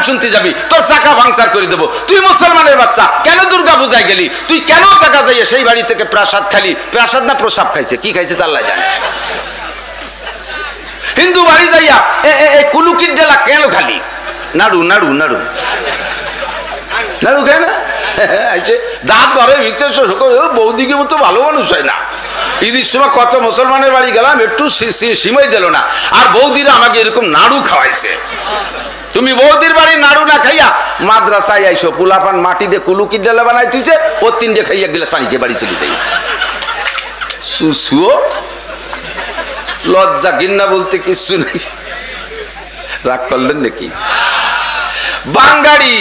শুনতে যাবি, তোর চাকা ভাঙচার করে দেবো। তুই মুসলমানের বাচ্চা, কেন দুর্গা পূজায় গেলি? তুই কেন টাকা যাইয়ে সেই বাড়ি থেকে প্রাসাদ খালি? প্রাসাদ না প্রসাব খাইছে, কি খাইছে তা আল্লাহ জানে। হিন্দু বাড়ি যাইয়া কুলুকির ডেলা কেন খালি? নাড়ু নাড়ু নাড়ু নাড়ু খায় না, দাঁত বাড়ে বৌদিকে মতো ভালো মানুষ হয় না। ঈদের সময় কত মুসলমানের বাড়ি গেলাম, একটু সীমাই দিল না, আর বৌদিরা আমাকে এরকম নাড়ু খাওয়াইছে। তুমি বৌদির বাড়ি নাড়ু না খাইয়া মাদ্রাসায় আইসো, পোলাপান মাটি দিয়ে কুলুকির ডেলা বানাই তুইছে, ও 3টে খাইয়া গিলাস পানি খেয়ে বাড়ি চলে যাই। সুসুও লজ্জা ঘৃণা বলতে কিচ্ছু নেই। রাগ করলেন নাকি? বাঙালি,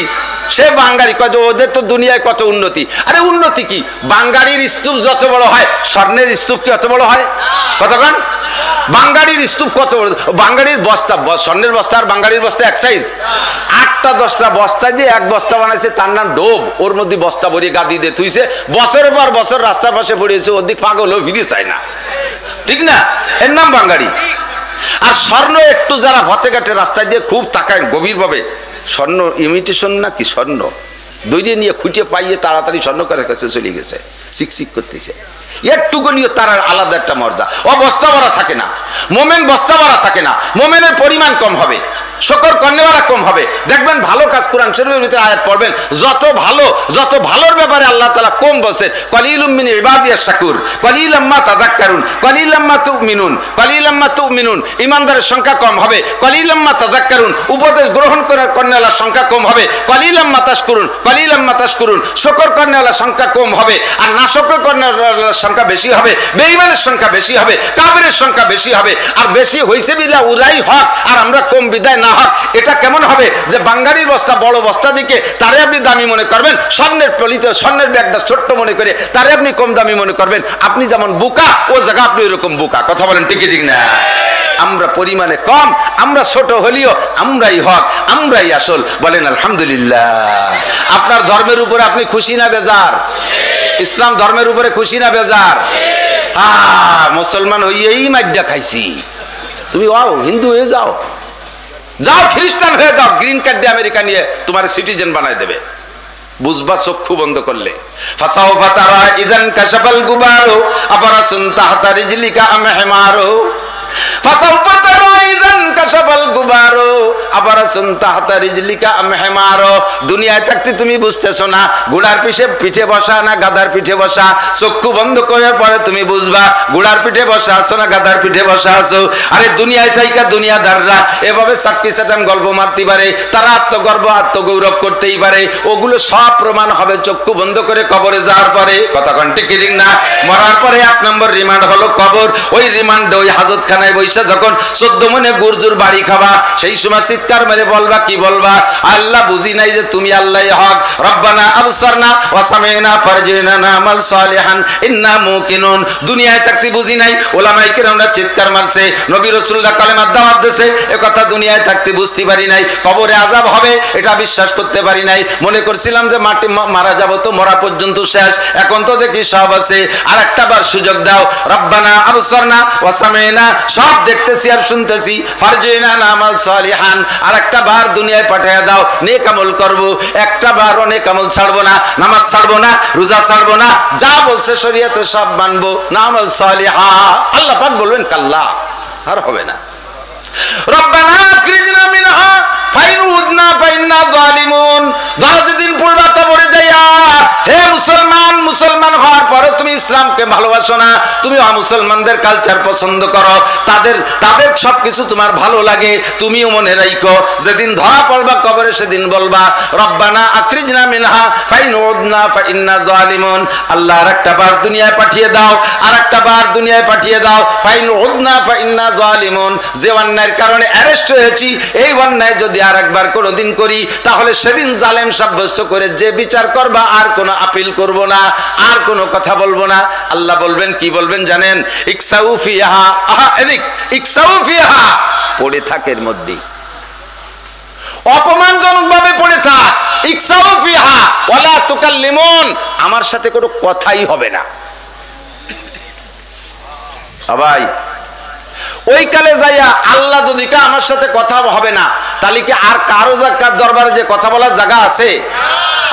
সে বাঙালি কত, ওদের তো দুনিয়ায় কত উন্নতি। আরে উন্নতি কি, বাঙালির স্তূপ যত বড় হয় স্বর্ণের স্তূপ কি অত বড় হয়? কতক্ষণ বাঙালির স্তূপ কত বড়, বাঙালির বস্তা, স্বর্ণের বস্তা আর বাঙালির বস্তা এক সাইজ। 8টা 10টা বস্তা যে এক বস্তা বানাইছে, তার নাম ডোব। ওর মধ্যে বস্তা ভরিয়ে গাদি দিয়ে তুইছে, বছরের পর বছর রাস্তার পাশে পড়িয়েছে, ওদিক পাগল হলেও ফিরে চায় না, ঠিক না? এর নাম বাঙালি। আর স্বর্ণ একটু যারা পথে ঘাটে রাস্তায় দিয়ে খুব তাকায় গভীরভাবে, স্বর্ণ ইমিটেশন না কি স্বর্ণ দৈরিয়ে নিয়ে খুঁটিয়ে পাইয়ে তাড়াতাড়ি স্বর্ণকারের কাছে চলে গেছে, শিকশিক করতেছে। একটুকু নিয়ে তার আলাদা একটা মর্যাদা। ও বস্তা ভরা থাকে না, মোমেন বস্তা ভরা থাকে না, মোমেনের পরিমাণ কম হবে, শকর কর্নেওয়ালা কম হবে। দেখবেন ভালো কাজ, কোরআন শরীফের ভিতরে আয়াত পড়বেন, যত ভালো, যত ভালোর ব্যাপারে আল্লাহ তাআলা কম বলছে, কলিলুম মিন ইবাদিয়াশ শাকুর কলিলাম মা তাযাক্কারুন কলিলাম মা তুমিনুন কলিলাম মা তুমিনুন। ইমানদারের সংখ্যা কম হবে, কলিলাম মা তাযাক্কারুন। উপদেশ গ্রহণ করার কর্নেওয়ালার সংখ্যা কম হবে, কলিলাম মা তাশকুরুন কলিলাম মা তাশকুরুন। শকর কর্নেওয়ালার সংখ্যা কম হবে, আর না শকর কর্নেওয়ালার সংখ্যা বেশি হবে, বেঈমানের সংখ্যা বেশি হবে, কাফেরের সংখ্যা বেশি হবে। আর বেশি হইছে বিলা উরাই হক, আর আমরা কম বিদায় না হক। এটা কেমন হবে যে বাঙালির বস্তা বড় বস্তা দিকে তারে আপনি দামি মনে করবেন, স্বর্ণের পলিতে স্বর্ণের ব্যাগটা ছোট্ট মনে করে তারে আপনি কম দামি মনে করবেন। আপনি যেমন বোকা, ও জায়গা আপনি এরকম বোকা। কথা বলেন ঠিক ঠিক না? আমরা পরিমাণে কম, আমরা ছোট হলেও আমরাই হক, আমরাই আসল। বলেন আলহামদুলিল্লাহ। আপনার ধর্মের উপরে আপনি খুশি না বেজার? ইসলাম ধর্মের উপরে খুশি না বেজার? মুসলমান হইয়েই মাইডা খাইছি, তুমি হিন্দু হয়ে যাও, যাও খ্রিস্টান হয়ে যাও, গ্রিন কার্ড দিয়ে আমেরিকা নিয়ে তোমার সিটিজেন বানাই দেবে। বুঝবা চক্ষু বন্ধ করলে। ফাসাউফা তারা ইযান কাশাফাল গুবারু আফারাসুন তাহতা রিজলিকা আম হিমারু। ফাসাউফা তারা ইযান কাশাফাল গুবারু আফারাসুন তাহতা রিজলিকা আম হিমারু। দুনিয়ায় থাকতে তুমি বুঝতেছো না ঘোড়ার পিঠে বসা না গাধার পিঠে বসা। চক্ষু বন্ধ করার পরে তুমি বুঝবা ঘোড়ার পিঠে বসা আছো না গাধার পিঠে বসা আছো। আরে দুনিয়ায় থাইকা দুনিয়াদাররা এভাবে সাটকি চাটান গল্প মারতে পারে, তারা আত্মগর্ব আত্মগৌরব করতেই পারে। ওগুলো সব প্রমাণ হবে চক্ষু বন্ধ করে কবরে যাওয়ার পরে। কথা কোন ঠিক না? মরার পরে 1 নম্বর রিমান্ড হলো কবর। ওই রিমান্ডে ওই হাজতখানায় বইসা যখন 14 মনে গুরজুর বাড়ি খাবা, সেই সময় চিৎকার মেরে বলবা, কি বলবা? আল্লাহ বুঝি নাই যে তুমি আল্লাহই হক। রব্বানা আবসারনা ওয়া সামি'না ফারজি'না না'মাল সালিহান ইন্না মুকিনুন। দুনিয়ায় থাকতে বুঝি নাই, ওলামায়ে কেরামরা চিৎকার মারছে, নবী রাসূলুল্লাহ কালেমার দাওয়াত দিয়েছে, এ কথা দুনিয়ায় থাকতে বুঝতে পারি নাই। কবরে আযাব হবে এটা বিশ্বাস করতে পারি নাই। মনে করছিলাম যে মাটি মারা যাব তো মরা পর্যন্ত শেষ, এখন তো দেখি সব আছে। আর একটা বার সুযোগ দাও। রব্বানা আবসারনা ওয়া সামি'না, সব দেখতেছি আর শুনতেছি। ফারজি'না না'মাল সালিহান, আর একটা বার দুনিয়ায় পাঠিয়ে দাও, নেক আমল করব। একটা বার নেক আমল ছাড়বো না, নামাজ ছাড়বো না, রোজা ছাড়বো না, যা বলছে শরীয়তে সব মানবো। না'মাল সালিহা। আল্লাহ পাক বলবেন কাল্লা, আর হবে না। রব্বানা আখরিজনা মিনহা ফাইন উদনা ফাইন্না জালিমুন। 10 দিন পূর্বে কবরে যাইয়া, হে মুসলমান, মুসলমান হওয়ার পরে তুমি ইসলামকে ভালোবাসো না, তুমি মুসলমানদের কালচার পছন্দ করো, তাদের সবকিছু তোমার ভালো লাগে। তুমিও মনে রাখো, যেদিন ধরা পড়বা কবরে সেদিন বলবা রব্বানা আখরিজনা মিনহা ফাইন উদনা ফাইন্না জালিমুন। আল্লাহ আরেকটা বার দুনিয়ায় পাঠিয়ে দাও, আরেকটা বার দুনিয়ায় পাঠিয়ে দাও। ফাইন উদনা ফাইন্না জালিমুন, যে অন্যায়ের কারণে অ্যারেস্ট হয়েছি, এই অন্যায় যদি আর একবার কোনোদিন করি, তাহলে সেদিন জালেম সাব্যস্ত করে যে বিচার করবা, আর কোনো আপিল করব না, আর কোনো কথা বলবো না। আল্লাহ বলবেন, কি বলবেন জানেন? ইকসাউ ফিহা, এদিক ইকসাউ ফিহা, পড়ে থাকের মধ্যে অপমানজনক ভাবে পড়ে থাক। ইকসাউ ফিহা ওয়ালা তুকাল্লিমুন, আমার সাথে কোনো কথাই হবে না। ভাই ওই কালে যাইয়া আল্লাহ যদি আমার সাথে কথা হবে না, তাহলে কি আর কারো জাকাত দরবারে যে কথা বলার জায়গা আছে?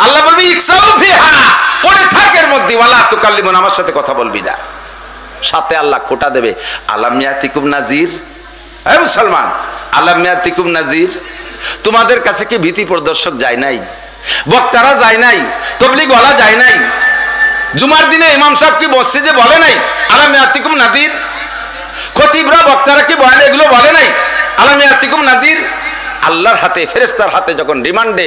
আল্লাহ বলবি ইকসাউ ফিহা, পড়ে থাক এর মধ্যে, ওয়ালা তুকাল্লিমুন, আমার সাথে কথা বলবি না। সাথে আল্লাহ কোটা দেবে, আলাম ইয়াতিকুম নাজির, হে মুসলমান, আলাম ইয়াতিকুম নাজির, তোমাদের কাছে কি ভীতি প্রদর্শক যায় নাই? বক্তারা যায় নাই? তাবলীগ ওয়ালা যায় নাই? জুমার দিনে ইমাম সাহেব কি মসজিদে বলে নাই আলাম ইয়াতিকুম নাজির? খতিবরা বক্তারা কি বয়ান এগুলো বলে নাই আলাম ইয়াতিকুম নাজির? আল্লাহর হাতে, ফেরেশতার হাতে যখন রিমান্ডে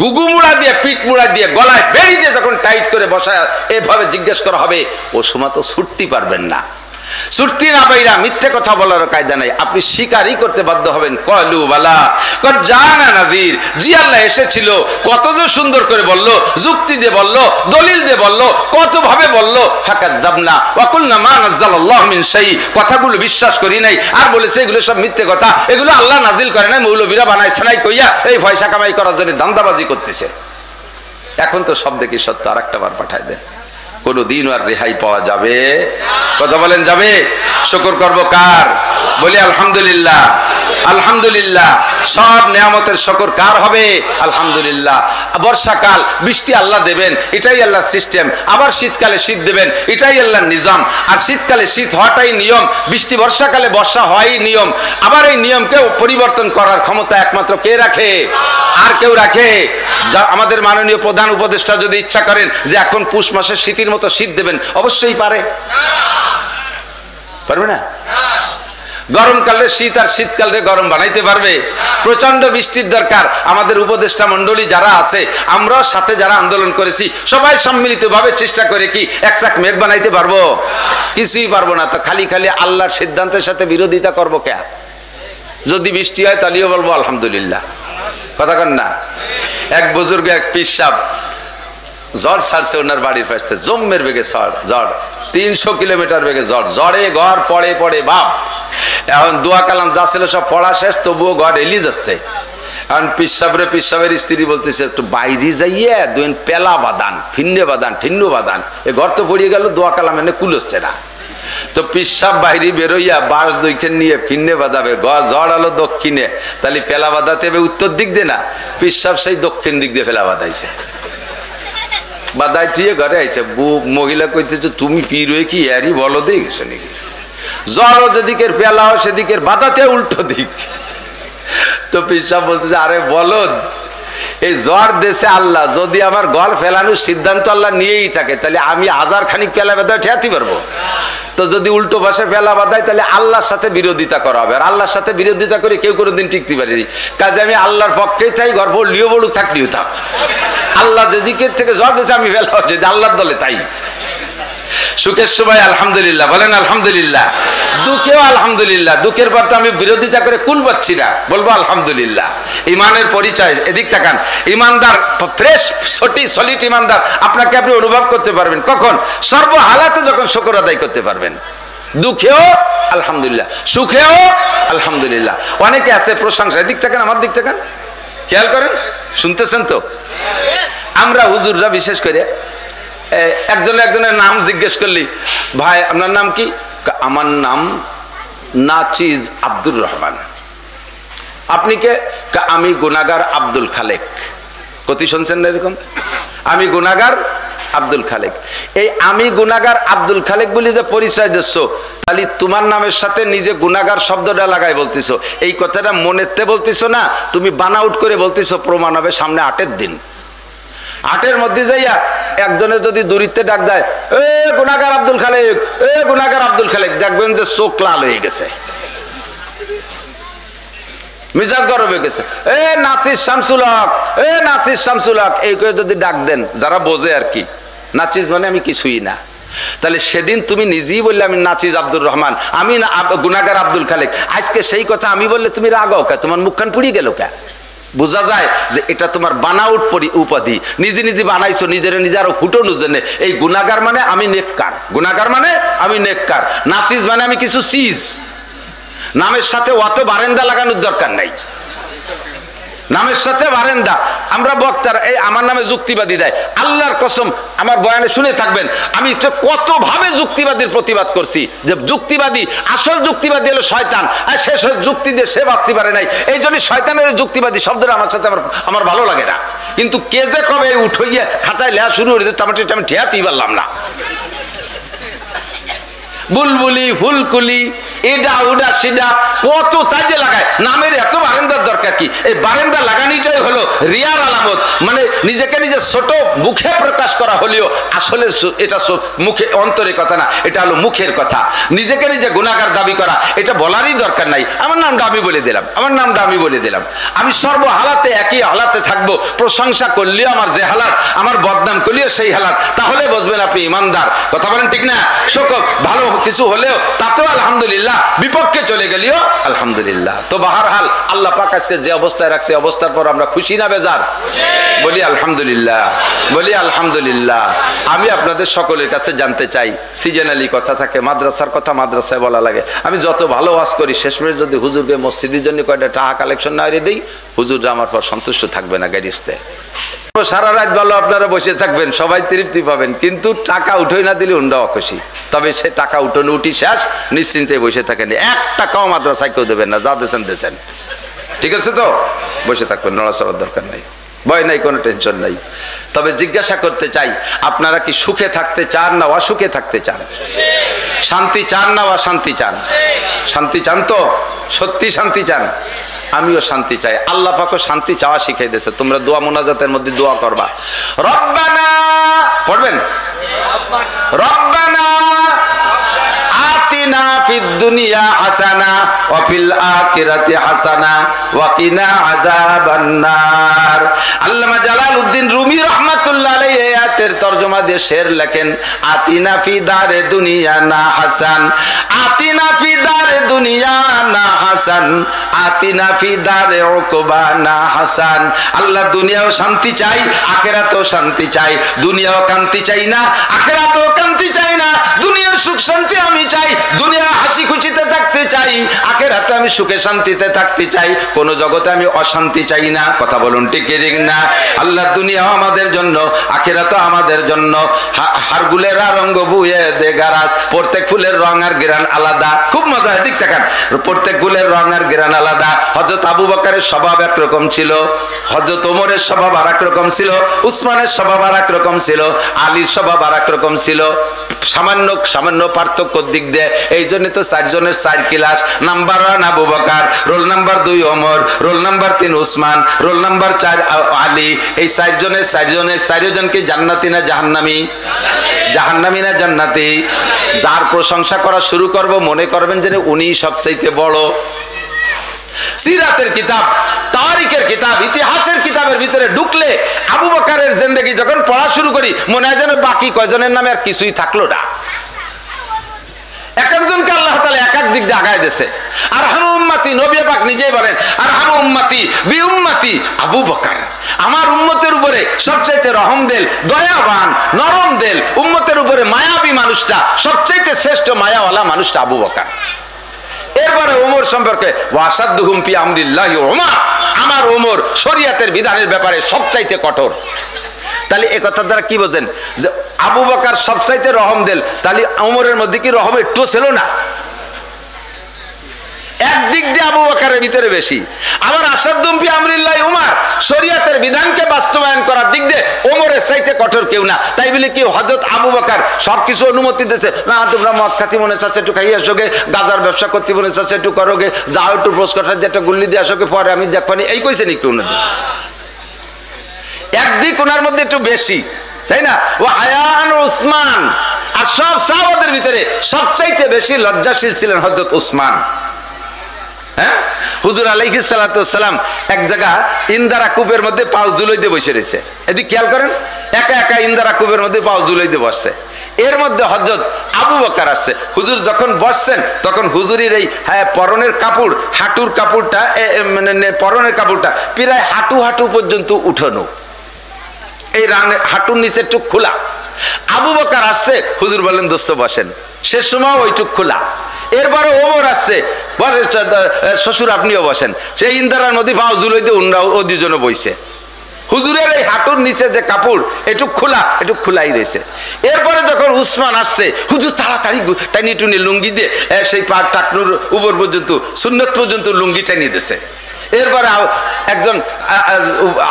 গুগু মুড়া দিয়ে, পিঠ মুড়া দিয়ে, গলায় বেড়ি দিয়ে যখন টাইট করে বসায় এভাবে জিজ্ঞেস করা হবে, ও সময় তো ছুটতে পারবেন না। ছুটতি না পাইরা মিথ্যে কথা বলার কায়দা নাই, আপনি স্বীকারই করতে বাধ্য হবেন। কলু বালা কদ জানা নাযির, জি আল্লাহ এসেছিল, কত যে সুন্দর করে বলল, যুক্তি দিয়ে বলল, দলিল দিয়ে বলল, কত ভাবে বলল। ফাকাযাবনা ওয়া কুলনা মা নাযালাল্লাহু মিন শাই, কথাগুলো বিশ্বাস করি নাই, আর বলেছে এগুলো সব মিথ্যে কথা, এগুলো আল্লাহ নাজিল করে নাই, মৌলবীরা বানাইছে নাই কইয়া এই পয়সা কামাই করার জন্য ধান্দাবাজি করতেছে। এখন তো সব দেখি সত্য, আরেকটা বার পাঠায় দেন, কোনদিন আর রেহাই পাওয়া যাবে? কথা বলেন যাবে? শুকর করব কার? বলি আলহামদুলিল্লাহ। আলহামদুলিল্লাহ, সব নিয়ামতের শুকর কার হবে? আলহামদুলিল্লাহ। বর্ষাকাল বৃষ্টি আল্লাহ দেবেন, এটাই আল্লাহর সিস্টেম। আবার শীতকালে শীত দেবেন, এটাই আল্লাহর নিজাম। আর শীতকালে শীত হওয়াটাই নিয়ম, বৃষ্টি বর্ষাকালে বর্ষা হওয়াই নিয়ম। আবার এই নিয়মকে পরিবর্তন করার ক্ষমতা একমাত্র কে রাখে? আর কেউ রাখে? যা আমাদের মাননীয় প্রধান উপদেষ্টা যদি ইচ্ছা করেন যে এখন পুষ মাসে শীতের মতো শীত দেবেন, অবশ্যই পারে। পারবে না? গরমকালে শীত আর শীতকালে গরম বানাইতে পারবে? প্রচন্ড বৃষ্টির দরকার। আমাদের উপদেষ্টা মন্ডলী যারা আছে, আমরাও সাথে যারা আন্দোলন করেছি, সবাই সম্মিলিতভাবে চেষ্টা করে কি এক চাক মেঘ বানাইতে পারবো? কিছুই পারবো না। তো খালি খালি আল্লাহর সিদ্ধান্তের সাথে বিরোধিতা করবো কে? যদি বৃষ্টি হয় তাহলেও বলবো আলহামদুলিল্লাহ। কথা কন না? এক বুজুর্গ, এক পীর সাহেব ঝড় ছাড়ছে ওনার বাড়ির পাশে, জম্মের বেগে ঝড়, 300 কিলোমিটার বেগে ঝড়, ঝড়ে ঘর পড়ে পড়ে বাপ। এখন দোয়া কালাম যা ছিল সব পড়া শেষ, তবুও ঘর এলি যাচ্ছে। এখন পীর সাহেবের স্ত্রী বলতেছে একটু বাইরে যাইয়ে দুই পেলা বাদান, ফিন্নে বাদান, ঠিন্নু বাদান, এ ঘর তো পড়িয়ে গেল, দোয়া কালাম এনে কুলোচ্ছে না। তো পীর সাহেব বাইরে বেরোইয়া বাঁশ দুইখান নিয়ে ফিন্নে বাঁধাবে, ঝড় আলো দক্ষিণে, তাহলে পেলা বাঁধাতে হবে উত্তর দিক দিয়ে না, পীর সাহেব সেই দক্ষিণ দিক দিয়ে ফেলা বাঁধাইছে। বাদায় চিয়ে ঘরে আইছে, মহিলা কইতেছে তুমি পীর হয়ে কি এরই বলো দিয়ে গেছো নাকি? জ্বরও যেদিকের পেলা হয় সেদিকের বাদাতে উল্টো দিক। তো পীর সাহেব বলতেছে আরে বলদ, এই জ্বর দেশে আল্লাহ, যদি আমার গল ফেলানোর সিদ্ধান্ত আল্লাহ নিয়েই থাকে তাহলে আমি 1000 খানিক পেলা বেঁধে ঠেয়াতে পারবো? তো যদি উল্টো ভাষায় ফেলা বাঁধায় তাহলে আল্লাহর সাথে বিরোধিতা করা হবে, আর আল্লাহর সাথে বিরোধিতা করে কেউ কোনোদিন টিকতে পারেনি। কাজে আমি আল্লাহর পক্ষেই থাই, গর্ব লিও বলুক থাকলেও থাক, আল্লাহ যেদিকে থেকে জ্বর দিয়েছে আমি ফেলা হচ্ছে আল্লাহর দলে তাই। সুখের সময় আলহামদুলিল্লাহ বলেন আলহামদুলিল্লাহ, দুঃখেও আলহামদুলিল্লাহ। দুঃখের পর তো আমি বিরোধিতা করে কুল পাচ্ছি না, বলবো আলহামদুলিল্লাহ। ইমানের পরিচয়, এদিক তাকান। ইমানদার, ফ্রেশ সলিড ইমানদার আপনাকে আপনি অনুভব করতে পারবেন কখন? সর্বহালাতে যখন শুকর আদায় করতে পারবেন। দুঃখেও আলহামদুলিল্লাহ, সুখেও আলহামদুলিল্লাহ। অনেকে আছে প্রশংসা, এদিক তাকান, আমার দিক তাকান, খেয়াল করেন, শুনতেছেন তো? আমরা হুজুররা বিশেষ করে একজনের নাম জিজ্ঞেস করলি, ভাই আপনার নাম কি? আমার নাম নাচিজ আব্দুর রহমান। আপনি কে? আমি গুনাগার আব্দুল খালেক। কতি শুনছেন না এরকম? আমি গুনাগার আব্দুল খালেক। এই আমি গুনাগার আব্দুল খালেক বলি যে পরিচয় দিচ্ছ, তাহলে তোমার নামের সাথে নিজে গুনাগার শব্দটা লাগাই বলতেছো। এই কথাটা মনেতে বলতেছো না, তুমি বানাউট করে বলতেছো, প্রমাণ হবে সামনে 8-এর দিন। 8-এর মধ্যে যাইয়া একজনের যদি দূরিত্বে ডাক দেয়, এ গুনাগার আব্দুল খালেক, এ গুনাগার আব্দুল খালেক, দেখবেন যে চোখ লাল হয়ে গেছে, মিজাজ গরম হয়ে গেছে। এ নাসির শামসুল হক, এ নাসির শামসুল হক, এই করে যদি ডাক দেন, যারা বোঝে আর কি, নাচিজ মানে আমি কিছুই না। তাহলে সেদিন তুমি নিজেই বললে আমি নাচিজ আব্দুর রহমান, আমি গুনাগার আব্দুল খালেক। আজকে সেই কথা আমি বললে তুমি রাগাও কে? তোমার মুখখান পুড়িয়ে গেল কে? বোঝা যায় যে এটা তোমার বানাউট উপাধি, নিজে নিজে বানাইছো, নিজের নিজে আরো ফুটোনোর জন্য। এই গুনাগার মানে আমি নেককার, গুনাগার মানে আমি নেককার, নাসিজ মানে আমি কিছু চিজ। নামের সাথে অত বারেন্দা লাগানোর দরকার নাই। নামের সাথে বারেন্দা। আমরা বক্তার এই আমার নামে যুক্তিবাদী দেয়, আল্লাহর কসম আমার বয়ানে শুনে থাকবেন, আমি কত ভাবে যুক্তিবাদীর প্রতিবাদ করছি যে যুক্তিবাদী, আসল যুক্তিবাদী হলো শয়তান, আর সে যুক্তি দিয়ে সে বাঁচতে পারে নাই, এই জন্য শয়তানের যুক্তিবাদী শব্দটা আমার সাথে আমার ভালো লাগে না। কিন্তু কে যে কবে উঠে গিয়ে খাতায় লেখা শুরু করে দিতে আমি ঠেয়াতেই পারলাম না। বুলবুলি, ফুলকুলি, এটা ওটা সেটা কত কাজে লাগায়, নামের এত বারেন্দার দরকার কি? এই বারেন্দা লাগানিটাই হলো রিয়ার আলামত, মানে নিজেকে নিজে ছোট মুখে প্রকাশ করা হলেও আসলে এটা মুখে অন্তরের কথা না, এটা হলো মুখের কথা। নিজেকে নিজে গুনাহগার দাবি করা এটা বলারই দরকার নাই। আমার নামটা আমি বলে দিলাম, আমার নামটা আমি বলে দিলাম। আমি সর্ব হালাতে একই হালাতে থাকবো, প্রশংসা করলেও আমার যে হালাত, আমার বদনাম করলেও সেই হালাত, তাহলে বুঝবেন আপনি ইমানদার। কথা বলেন ঠিক না? শোক ভালো কিছু হলেও তাতেও আলহামদুলিল্লাহ, বিপক্ষে চলে গেলেও আলহামদুলিল্লাহ। তো বাহারহাল আল্লাহ পাক আজকে যে অবস্থায় রাখছে, অবস্থার পর আমরা খুশি না বেজার? বলি আলহামদুলিল্লাহ, বলি আলহামদুলিল্লাহ। আমি আপনাদের সকলের কাছে জানতে চাই, সিজনালি কথা থাকে, মাদ্রাসার কথা মাদ্রাসায় বলা লাগে। আমি যত ভালো ওয়াজ করি, শেষমেশ যদি হুজুরকে মসজিদের জন্য কয়টা টাকা কালেকশন না দিই, হুজুররা আমার পর সন্তুষ্ট থাকবে না গাড়িতে। সারা রাত ভালো আপনারা বসে থাকবেন, সবাই তৃপ্তি পাবেন, কিন্তু টাকা উঠোই না দিলে উন্ডাও খুশি। তবে সে টাকা উঠোনে উঠি শেষ, নিশ্চিন্তে বসে থাকেন, এক টাকাও মাদ্রাসায় কেউ দেবেন না, যা দেশেন দেশেন, ঠিক আছে? তো বসে থাকবেন, নড়াচড়ার দরকার নাই, ভয় নাই, কোনো টেনশন নাই। তবে জিজ্ঞাসা করতে চাই, আপনারা কি সুখে থাকতে চান না অসুখে থাকতে চান? শান্তি চান না অশান্তি চান? শান্তি চান তো? সত্যি শান্তি চান? আমিও শান্তি চাই। আল্লাহ পাকও শান্তি চাওয়া শিখাই দিয়েছে। তোমরা দোয়া মুনাজাতের মধ্যে দোয়া করবা, রব্বানা পড়বেন, রব্বানা আতিনা ফিদ দুনিয়া হাসানা ওয়া ফিল আখিরাতি হাসানা ওয়া কিনা আযাবান নার। আল্লামা জালালউদ্দিন রুমি রাহমাতুল্লাহ আলাইহি আয়াতের তরজমা দিয়ে শের লেখেন, আতিনা ফি দারে দুনিয়া না হাসান, আতিনা ফি দারে দুনিয়া না হাসান, আতিনা ফি দারে উকবা না হাসান। আল্লাহ দুনিয়াও শান্তি চাই, আখিরাতেও শান্তি চাই। দুনিয়াও কান্তি চাই না, আখিরাতেও কান্তি চাই না। দুনিয়ার সুখ শান্তি আমি চাই, দুনিয়া হাসি খুশিতে থাকতে চাই, আখিরাতে আমি সুখে শান্তিতে থাকতে চাই, কোন জগতে আমি অশান্তি চাই না। কথা বলুন ঠিক ঠিক না? আল্লাহ দুনিয়াও আমাদের জন্য, আখিরাতও আমাদের জন্য। হারগুলের রঙ বুয়ে দে গারাজ, প্রত্যেক ফুলের রং আর গ্রান আলাদা। খুব মজা, এদিক তাকান, প্রত্যেক ফুলের রং আর গ্রান আলাদা। হযরত আবু বকরের স্বভাব একরকম ছিল, হযরত ওমরের স্বভাব আর এক রকম ছিল, উসমানের স্বভাব আর এক রকম ছিল, আলীর স্বভাব আর এক রকম ছিল। সামান্য সামান্য পার্থক্যর দিক দিয়ে, এই জন্য তো 4 জনের 4 class. Number 1 Abu Bakr, roll number 2 Omar, roll number 3 Usman, roll number 4 Ali. এই 4 জনের 4 জনকে জান্নাতি না জাহান্নামী? জাহান্নামী না জান্নাতি? যার প্রশংসা করা শুরু করব, মনে করবেন যে উনি সবচাইতে বড়। সিরাতের কিতাব, তারিখের কিতাব, ইতিহাসের কিতাবের ভিতরে ঢুকলে আবু বকরের জিন্দেগি যখন পড়া শুরু করি, মনে হয় যেন বাকি কয়জনের নামে আর কিছুই থাকলো না। এক একজনকে আল্লাহ তাআলা এক এক দিক দিয়ে আগায় দিয়েছে। আরহামু উম্মতি, নবী পাক নিজেই বলেন, আরহামু উম্মতি বি উম্মতি আবু বকর। আমার উম্মতের উপরে সবচাইতে রহম দিল, দয়াবান, নরম দিল, উম্মতের উপরে মায়াবী মানুষটা, সবচাইতে শ্রেষ্ঠ মায়াওয়ালা মানুষটা আবু বকর। এরপরে ওমর সম্পর্কে, ওয়াসাদুহুম ফি আমরিল্লাহি ওমর, আমার ওমর শরীয়তের বিধানের ব্যাপারে সবচাইতে কঠোর। তাহলে এই কথা দ্বারা কি বোঝেন? যে আবু বকর সবচাইতে রহম দিল, তাহলে ওমরের মধ্যে কি রহম একটু ছিল না? একদিক দিয়ে আবু বকরের ভিতরে বেশি। আবার আসাদুম ফি আমরিল্লাহি ওমর, শরীয়তের বিধানকে বাস্তবায়ন করার দিক দিয়ে ওমরের চাইতে কঠোর কেউ না। তাই বলে কি হযরত আবু বকর সবকিছু অনুমতি দিয়েছে? না, তোমরা মদ খাতি মনে চাচ্ছে একটু খাইয়ে আসোগে, গাজার ব্যবসা করতে মনে চাচ্ছে একটু করোগে, যাও একটু পোস্টকার্টার দিয়ে একটা গুল্লি দিয়ে আসোগে, পরে আমি দেখবানি, এই কইছেন একটু উন্নতি। একদিক ওনার মধ্যে একটু বেশি, তাই না? ও হায়ান উসমান, আর সব সাহাবাদের ভিতরে সবচাইতে বেশি লজ্জাশীল ছিলেন হযরত উসমান। হ্যাঁ, হুজুর আলাইহিস সালাতু ওয়াস সালাম এক জায়গা ইন্দারা কূপের মধ্যে পাও ঝুলাই দিয়ে বসে রয়েছে। এদিকে খেয়াল করেন, একা একা ইন্দারা কূপের মধ্যে পাও ঝুলাই দিয়ে বসছে। এর মধ্যে হযরত আবু বকর আসছে। হুজুর যখন বসছেন তখন হুজুরের এই পরনের কাপড়, হাঁটুর কাপড়টা, মানে পরনের কাপড়টা প্রায় হাঁটু হাঁটু পর্যন্ত উঠানো, এই হাঁটুর নিচে টুক খোলা। আবু বকর আসছে, হুজুর বলেন দোস্ত বসেন, সে সময় ওইটুক খোলা। এরপরে ওমর আসছে, বলে শ্বশুর আপনিও বসেন। সেই ইন্দারার মধ্যে পাও জুলইতে উনরাও ও দুজনে বইছে। হুজুরের এই হাঁটুর নিচে যে কাপড় একটু খোলাই রয়েছে। এরপরে যখন উসমান আসছে, হুজুর তাড়াতাড়ি টানি টুনি লুঙ্গি দিয়ে সেই পা টাকনুর উপর পর্যন্ত সুন্নত পর্যন্ত লুঙ্গি টানিয়ে দিয়েছে। এরপরে একজন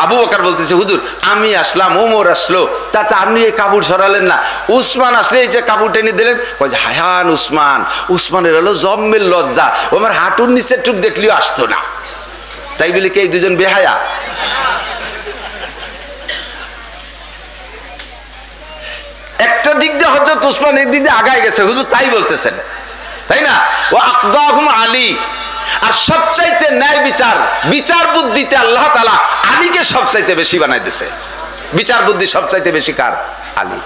আবু বকর বলতেছে, হুজুর আমি আসলাম, ওমর আসলো, তাতে আপনি এই কাপড় সরালেন না। উসমান আসলে এই যে কাপড় টেনে দিলেন। হায়ান উসমানের হলো জম্মের লজ্জা, ও আমার হাঁটুর নিচের টুক দেখলেও আসতো না। তাই বলি কি এই দুজন বেহায়া? একটা দিক দিয়ে হযরত উসমান এক দিক দিয়ে আগায় গেছে, হুজুর তাই বলতেছেন, তাই না? ও আকদাহুম আলী। আর সবচাইতে ন্যায় বিচার বুদ্ধিতে আল্লাহ তাআলা আলীকে সবচাইতে বেশি বানাই দিয়েছে। বিচার বুদ্ধি সবচাইতে বেশি কার? আলী।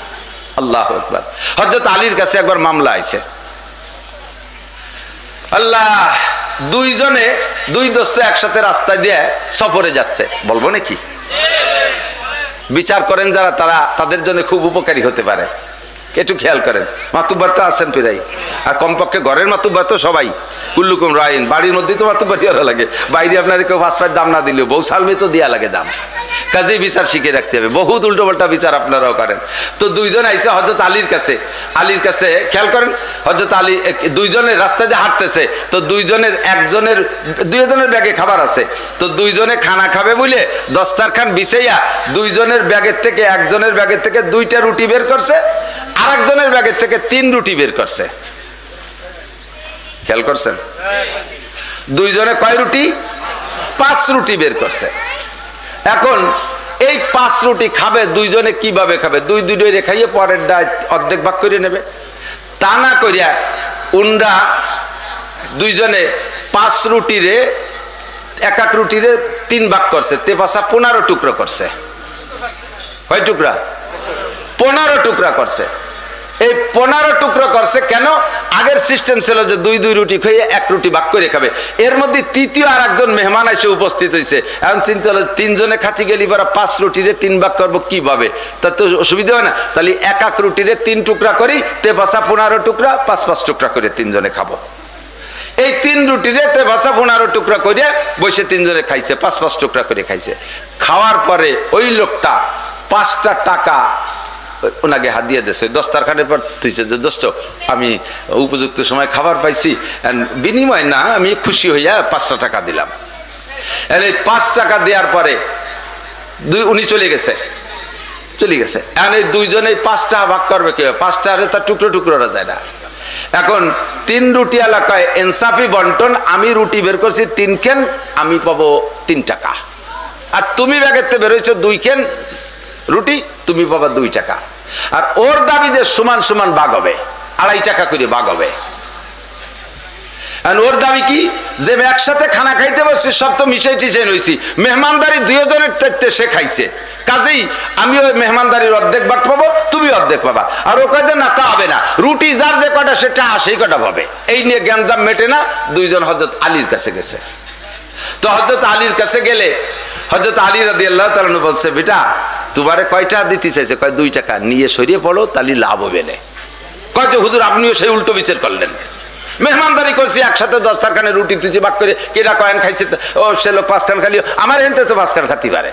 আল্লাহু আকবার। হযরত আলীর কাছে একবার মামলা আইছে। আল্লাহ, দুই দোস্ত একসাথে রাস্তা দিয়ে সফরে যাচ্ছে, বলবো নাকি? বিচার করেন যারা, তাদের জন্য খুব উপকারী হতে পারে। একটু খেয়াল করেন, মাতুব্বার তো আছেন প্রায়, আর কমপক্ষে ঘরের মাতুব্বার তো সবাই, কুল্লুকুম রাইন। বাড়ির মধ্যেই তো মাতুব্বারি ওরা লাগে, বাইরে আপনার কেউ 5 পাঁচ দাম না দিলেও বউ সালমে তো দিয়া লাগে দাম। কাজেই বিচার শিখে রাখতে হবে। বহুত উল্টো পাল্টা বিচার আপনারাও করেন। তো দুইজন আইসে হযরত আলীর কাছে খেয়াল করেন, হযরত আলী দুইজনের রাস্তা দিয়ে হাঁটতেছে। তো দুইজনের ব্যাগে খাবার আছে। তো দুইজনে খানা খাবে বলে দস্তারখান বিছাইয়া দুইজনের ব্যাগের থেকে, একজনের ব্যাগের থেকে 2টা রুটি বের করছে, আর একজনের ব্যাগের থেকে 3 রুটি বের করছে। খেয়াল করছেন? দুইজনে কয় রুটি? 5 রুটি বের করছে। এখন এই 5 রুটি খাবে দুইজনে, কিভাবে খাবে? দুই রেখাইয়ে পরের ডায় অর্ধেক ভাগ করে নেবে। তা না করিয়া উনরা দুইজনে 5 রুটিরে, এক রুটিরে 3 ভাগ করছে, 15 টুকরো করছে। কয় টুকরা? 15 টুকরা করছে। এই 15 টুকরো করছে কেন? আগের সিস্টেম ছিল যে 2 রুটি খেয়ে 1 রুটি ভাগ করে খাবে। এর মধ্যে তৃতীয় আর একজন মেহমান এসে উপস্থিত হয়েছে। এখন চিন্তা হলো 3 জনে খাতি গেলি পরে 5 রুটিরে 3 ভাগ করবো কিভাবে? তা তো অসুবিধা হয় না। তাহলে এক রুটিরে 3 টুকরা করি, 15 টুকরা, 5 টুকরা করে 3 জনে খাবো। এই 3 রুটিরে 15 টুকরা করে বসে 3 জনে খাইছে, 5 টুকরা করে খাইছে। খাওয়ার পরে ওই লোকটা 5টা টাকা ওনাকে হাত দিয়ে দিয়েছে। দস্তারখানের পর তুইছে যে, দোস্ত আমি উপযুক্ত সময় খাবার পাইছি, বিনিময় না, আমি খুশি হইয়া 5টা টাকা দিলাম। এই 5 টাকা দেওয়ার পরে উনি চলে গেছে। এখন এই দুইজনে 5টা ভাগ করবে কি? 5টা তার টুকরো যায় না। এখন 3 রুটি এলাকায় ইনসাফি বন্টন, আমি রুটি বের করছি 3 কেন, আমি পাবো 3 টাকা। আর তুমি ব্যাগেতে বেরোইছো 2 কেন রুটি, তুমি পাবা 2 টাকা। আর ওর দাবি যে সমান সমান ভাগ হবে, 2.5 টাকা করে ভাগ হবে। আর ওর দাবি কি? যে একসাথে খানা খাইতে বসছি, সব তো মিশাই টিশাই রয়েছি, মেহমানদারি 2 জনের চাইতে সে খাইছে, কাজেই আমি ওই মেহমানদারির অর্ধেক ভাগ পাবো, তুমি অর্ধেক পাবা। আর ও কয় যে না, তা হবে না, রুটি যার যে কটা সেটা সেই কটা পাবে। এই নিয়ে গ্যাঞ্জাম মেটে না। দুইজন হযরত আলীর কাছে গেছে। তো হযরত আলীর কাছে গেলে হযরত আলী রাদিয়াল্লাহু তাআলা বলছে, বেটা তোমারে কয়টা দিতে চাইছে? কয় 2 টাকা। নিয়ে সরিয়ে পড়ো, তাহলে লাভ হবে না। কয় যে হুজুর আপনিও সেই উল্টো বিচার করলেন, মেহমানদারি করছি, একসাথে দস্তারখানে রুটি তুই ভাগ করে কেটা কয়েন খাইছে, ও সে লোক 5 খান খালিও, আমার এনতে তো 5 খান খাতি পারে।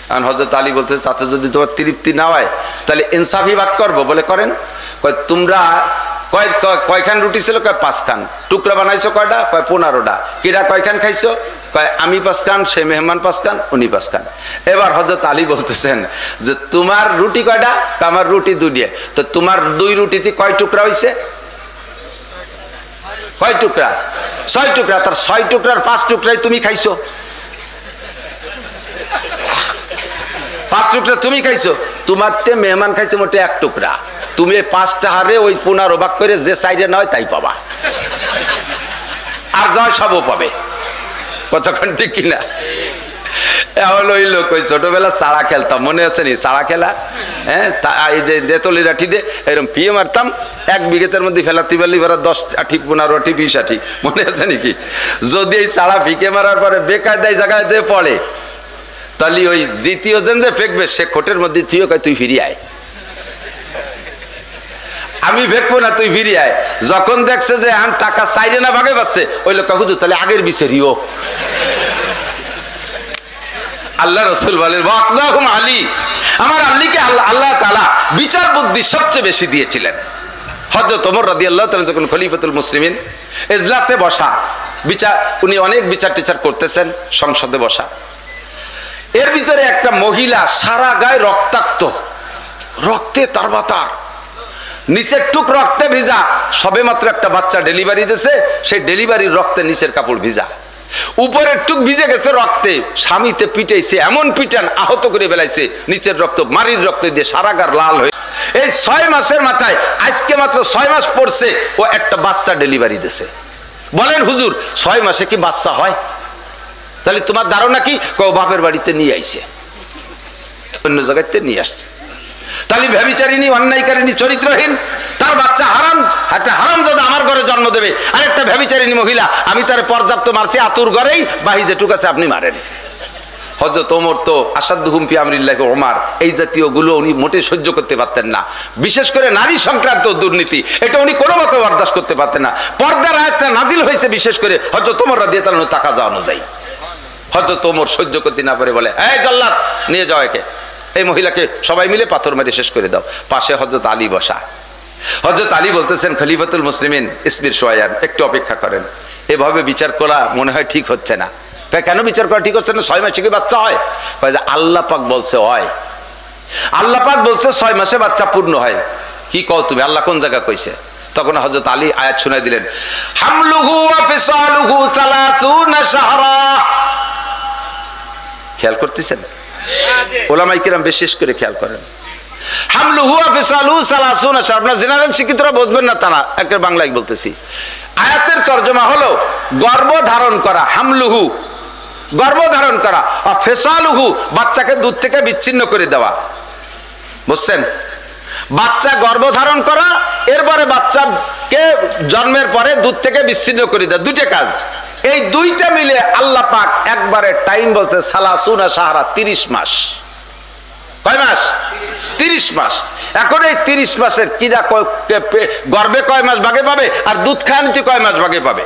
কারণ হযরত আলী বলতেছে, তাতে যদি তোমার তৃপ্তি না হয় তাহলে ইনসাফি ভাগ করবো। বলে করেন। কয় তোমরা কয়খান রুটি ছিল? কয় 5 খান। টুকরা বানাইছো কয়টা? কয় 15টা। কেটা কয়খান খাইছো? কয় আমি 5 খান, সে মেহমান 5 খান, উনি 5 খান। এবার হযরত আলী বলতেছেন যে তোমার রুটি কয়টা? আমার রুটি 2টা। তো তোমার 2 রুটিতে কয় টুকরা হইছে? কয় টুকরা? 6 টুকরা। তার 6 টুকরার 5 টুকরাই তুমি খাইছো। 5 টুকরা তুমি খাইছো, তোমার তে মেহমান খাইছে মোটে 1 টুকরা। তুমি 5টা হারে ওই 15 ভাগ করে যে সাইডে নয় তাই পাবা, আর যা সবও পাবে। কতক্ষণ ঠিক কিনা? এমন ওই লোক, ওই ছোটবেলা চাড়া খেলতাম, মনে আছে নি? চাড়া খেলা, হ্যাঁ, এই যে দেতলি লাঠি দিয়ে এরকম পিয়ে মারতাম, 1 বিঘেতের মধ্যে ফেলাতে পারলি এবার 10 আঠি 15 আঠি 20 আঠি, মনে আছে নাকি? যদি এই চাড়া ফিকে মারার পরে বেকায়দায় জায়গায় যে পড়ে, তাহলে ওই দ্বিতীয় জন যে ফেকবে সে খোটের মধ্যে তুইও কয় তুই ফিরিয়ে আয়। আমি ভেকবো না, তুই ফিরে আয়। যখন দেখছে যে আন টাকা চাইরে না ভাগে পাচ্ছে, ওই লোক হুজুর তাহলে আগের বিচারিও। আল্লাহ রসুল বলেন ওয়াকদাহুম আলী, আমার আলীকে আল্লাহ তাআলা বিচার বুদ্ধি সবচেয়ে বেশি দিয়েছিলেন। হযরত ওমর রাদিয়াল্লাহু তাআলা যখন খলিফাতুল মুসলিমিন, এজলাসে বসা, বিচার উনি অনেক বিচার টিচার করতেছেন, সংসদে বসা, এর ভিতরে একটা মহিলা সারা গায়ে রক্তাক্ত, রক্তে তারবাতার, নিচের টুক রক্তে ভিজা, সবে মাত্র একটা বাচ্চা ডেলিভারি দিয়েছে, সেই ডেলিভারির রক্তে নিচের কাপড় ভিজা, উপরের টুক ভিজে গেছে রক্তে, স্বামীতে পিটাইছে, এমন পিটান আহত করে ফেলাইছে, নিচের রক্ত মারির রক্ত দিয়ে সারা গার লাল হয়ে। এই 6 মাসের মাথায় আজকে মাত্র 6 মাস পড়ছে, ও একটা বাচ্চা ডেলিভারি দিয়েছে। বলেন হুজুর 6 মাসে কি বাচ্চা হয়? তাহলে তোমার ধারণা কি? বাপের বাড়িতে নিয়ে আইছে, অন্য জায়গাতে নিয়ে আসছে। তাহলে ব্যভিচারিণী, অন্যায়কারিণী, চরিত্রহীন, তার বাচ্চা হারাম, একটা হারামজাদা আমার ঘরে জন্ম দেবে, আর একটা ব্যভিচারিণী মহিলা, আমি তার পর্যাপ্ত মারছি, আতুর ঘরেই বাহি যেটুক আছে আপনি মারেন। হযরত ওমর তো আসাদুহুম ফি আমরিল্লাহি ওমর, এই জাতীয় গুলো উনি মোটে সহ্য করতে পারতেন না। বিশেষ করে নারী সংক্রান্ত দুর্নীতি, এটা উনি কোনো মতে বরদাস্ত করতে পারতেন না। পর্দার আয়াতটা নাজিল হয়েছে বিশেষ করে হযরত ওমর রাদিয়াল্লাহু আনহু টাকা যাওয়ানো যায়। হযরত ওমর সহ্য করতে না পারে বলে, এই জল্লাদ নিয়ে যাও একে, এই মহিলাকে সবাই মিলে পাথর মেরে শেষ করে দাও। পাশে হযরত আলী বসা। হযরত আলী বলতেছেন খলিফাতুল মুসলিমিন ইসমির শোয়ান, একটু অপেক্ষা করেন, এভাবে বিচার করা মনে হয় ঠিক হচ্ছে না। কেন বিচার করা ঠিক হচ্ছে না? 6 মাসে কি বাচ্চা হয়? আল্লাহ পাক বলছে হয়, আল্লাহ পাক বলছে 6 মাসে বাচ্চা পূর্ণ হয়। কি কও তুমি? আল্লাহ কোন জায়গা কইছে? তখন হযরত আলী আয়াত শুনাই দিলেন, হামলুহু ওয়া ফিসালুহু 30 শাহরা। খেয়াল করতেছেন? ওলামায়ে কিরাম বিশেষ করে খেয়াল করেন। হামলুহু ওয়া ফিসালুহু 30 শাহরা। আপনারা জেনারেল শিক্ষিতরা বুঝবেন না, তা না, একের বাংলায় বলতেছি। আয়াতের তরজমা হলো গর্ভ ধারণ করা, হামলুহু গর্ভ ধারণ করা, আর ফিসালুহু বাচ্চাকে দুধ থেকে বিচ্ছিন্ন করে দেওয়া। বুঝছেন? বাচ্চা গর্ভ ধারণ করা, এরপরে বাচ্চাকে জন্মের পরে দুধ থেকে বিচ্ছিন্ন করে দেওয়া, দুইটা কাজ। এই দুইটা মিলে আল্লাহ পাক একবারে টাইম বলছে 30 শাহরা, 30 মাস। কয় মাস? 30 মাস। এখন এই 30 মাসের কিরা গর্ভে কয় মাস ভাগে পাবে, আর দুধ খাওয়ানিতে কয় মাস ভাগে পাবে?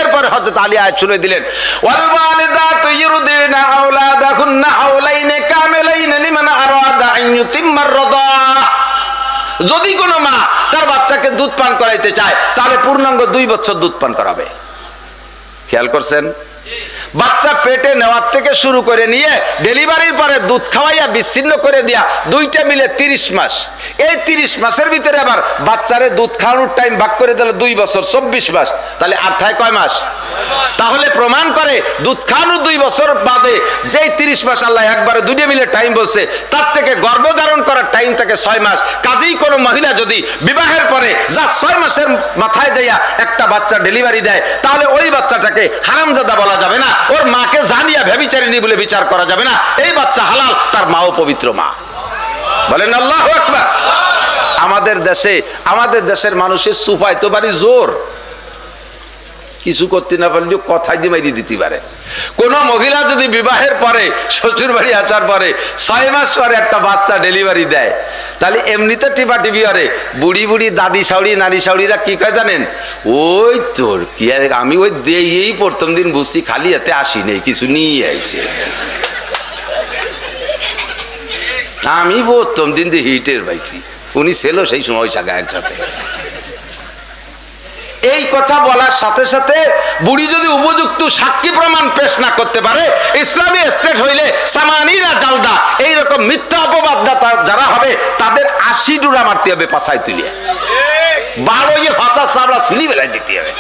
এরপরে হযরত আলী আয়াত শুনে দিলেন, ওয়াল ওয়ালিদাতু ইউরদিনা আওলাদাহুন্না হাওলাইনি কামিলাইনি লিমান আরাদা আন ইউতিম্মার রাদা। যদি কোনো মা তার বাচ্চাকে দুধ পান করাইতে চায়, তাহলে পূর্ণাঙ্গ 2 বছর দুধ পান করাবে। খেয়াল করছেন? বাচ্চা পেটে নেওয়ার থেকে শুরু করে নিয়ে ডেলিভারির পরে দুধ খাওয়াইয়া বিচ্ছিন্ন করে দিয়া, দুইটা মিলে 30 মাস। এই 30 মাসের ভিতরে আবার বাচ্চারে দুধ খাওয়ানোর টাইম ভাগ করে দিলে 2 বছর, 24 মাস। তাহলে আর থাকে কয় মাস? তাহলে প্রমাণ করে দুধ খাওয়ানোর 2 বছর বাদে যেই 30 মাস আল্লাহ একবারে দুইটা মিলে টাইম বলছে, তার থেকে গর্ভধারণ করার টাইম থাকে 6 মাস। কাজেই কোনো মহিলা যদি বিবাহের পরে যা 6 মাসের মাথায় দেয়া একটা বাচ্চা ডেলিভারি দেয়, তাহলে ওই বাচ্চাটাকে হারামজাদা বলা যাবে না, ওর মাকে জানিয়া ব্যভিচারিণী বলে বিচার করা যাবে না। এই বাচ্চা হালাল, তার মাও পবিত্র মা। বলেন আল্লাহু আকবার। আমাদের দেশের মানুষের সুফায় তো বাড়ি জোর, কিছু করতে না পারলেও কথাই দিয়ে মাইরি দিতে পারে। কোন মহিলা যদি বিবাহের পরে শ্বশুর বাড়ি আসার পরে 6 মাস পরে একটা বাচ্চা ডেলিভারি দেয়, তাহলে এমনিতে টিপা টিপি করে বুড়ি বুড়ি দাদি শাউড়ি নারী শাউড়িরা কি কয় জানেন? ওই তোর কি, আমি ওই দিয়েই প্রথম দিন বুঝছি, খালি হাতে আসি নেই, কিছু নিয়ে আইছে। আমি প্রথম দিন দিয়ে হিটের পাইছি, উনি ছিল সেই সময় জায়গা একসাথে। এই কথা বলার সাথে সাথে বুড়ি যদি উপযুক্ত সাক্ষী প্রমাণ পেশ না করতে পারে, ইসলামী স্টেট হইলে সামানিরা জালদা, এইরকম মিথ্যা অপবাদদাতা যারা হবে তাদের 80 ডুরা মারতে হবে, পাছায় তুলিয়ে 12 ভাষা চাবড়া চুলি বেলায় দিতে হবে।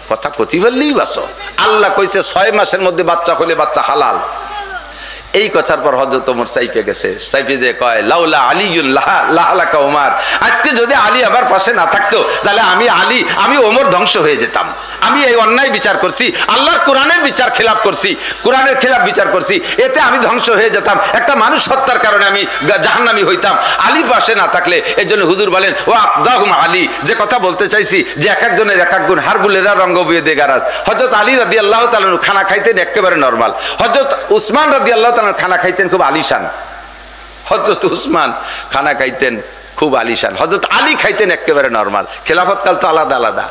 কথা কতি বললেই বাসো। আল্লাহ কইছে 6 মাসের মধ্যে বাচ্চা হলে বাচ্চা হালাল। এই কথার পর হযরত ওমর সাইফে গেছে, সাইফে যে কয় লাউলা আলিউল্লাহ লাহালাকা ওমর। আজকে যদি আলী আমার পাশে না থাকতো, তাহলে আমি ওমর ধ্বংস হয়ে যেতাম। আমি এই অন্যায় বিচার করছি, আল্লাহর কোরআনের বিচার খেলাপ করছি, কোরআনের খেলাপ বিচার করছি, এতে আমি ধ্বংস হয়ে যেতাম। একটা মানুষ হত্যার কারণে আমি জাহান্নামী হইতাম। আলী পাশে না থাকলে, এই জন্য হুজুর বলেন ও আকদাহুম আলী। যে কথা বলতে চাইছি যে এক একজনের এক এক গুণ, হারগুলেরা রঙ্গ বিয়ে দে গারাজ। হযরত আলী রাদিয়াল্লাহু তাআলা খানা খাইতেন একেবারে নরমাল। হযরত উসমান রাদিয়াল্লাহু তাআলা খানা খাইতেন খুব আলিশান। হযরত উসমান খানা খাইতেন খুব আলিশান। হযরত আলী খাইতেন একেবারে নরমাল, খেলাফত কাল তো আলাদা আলাদা।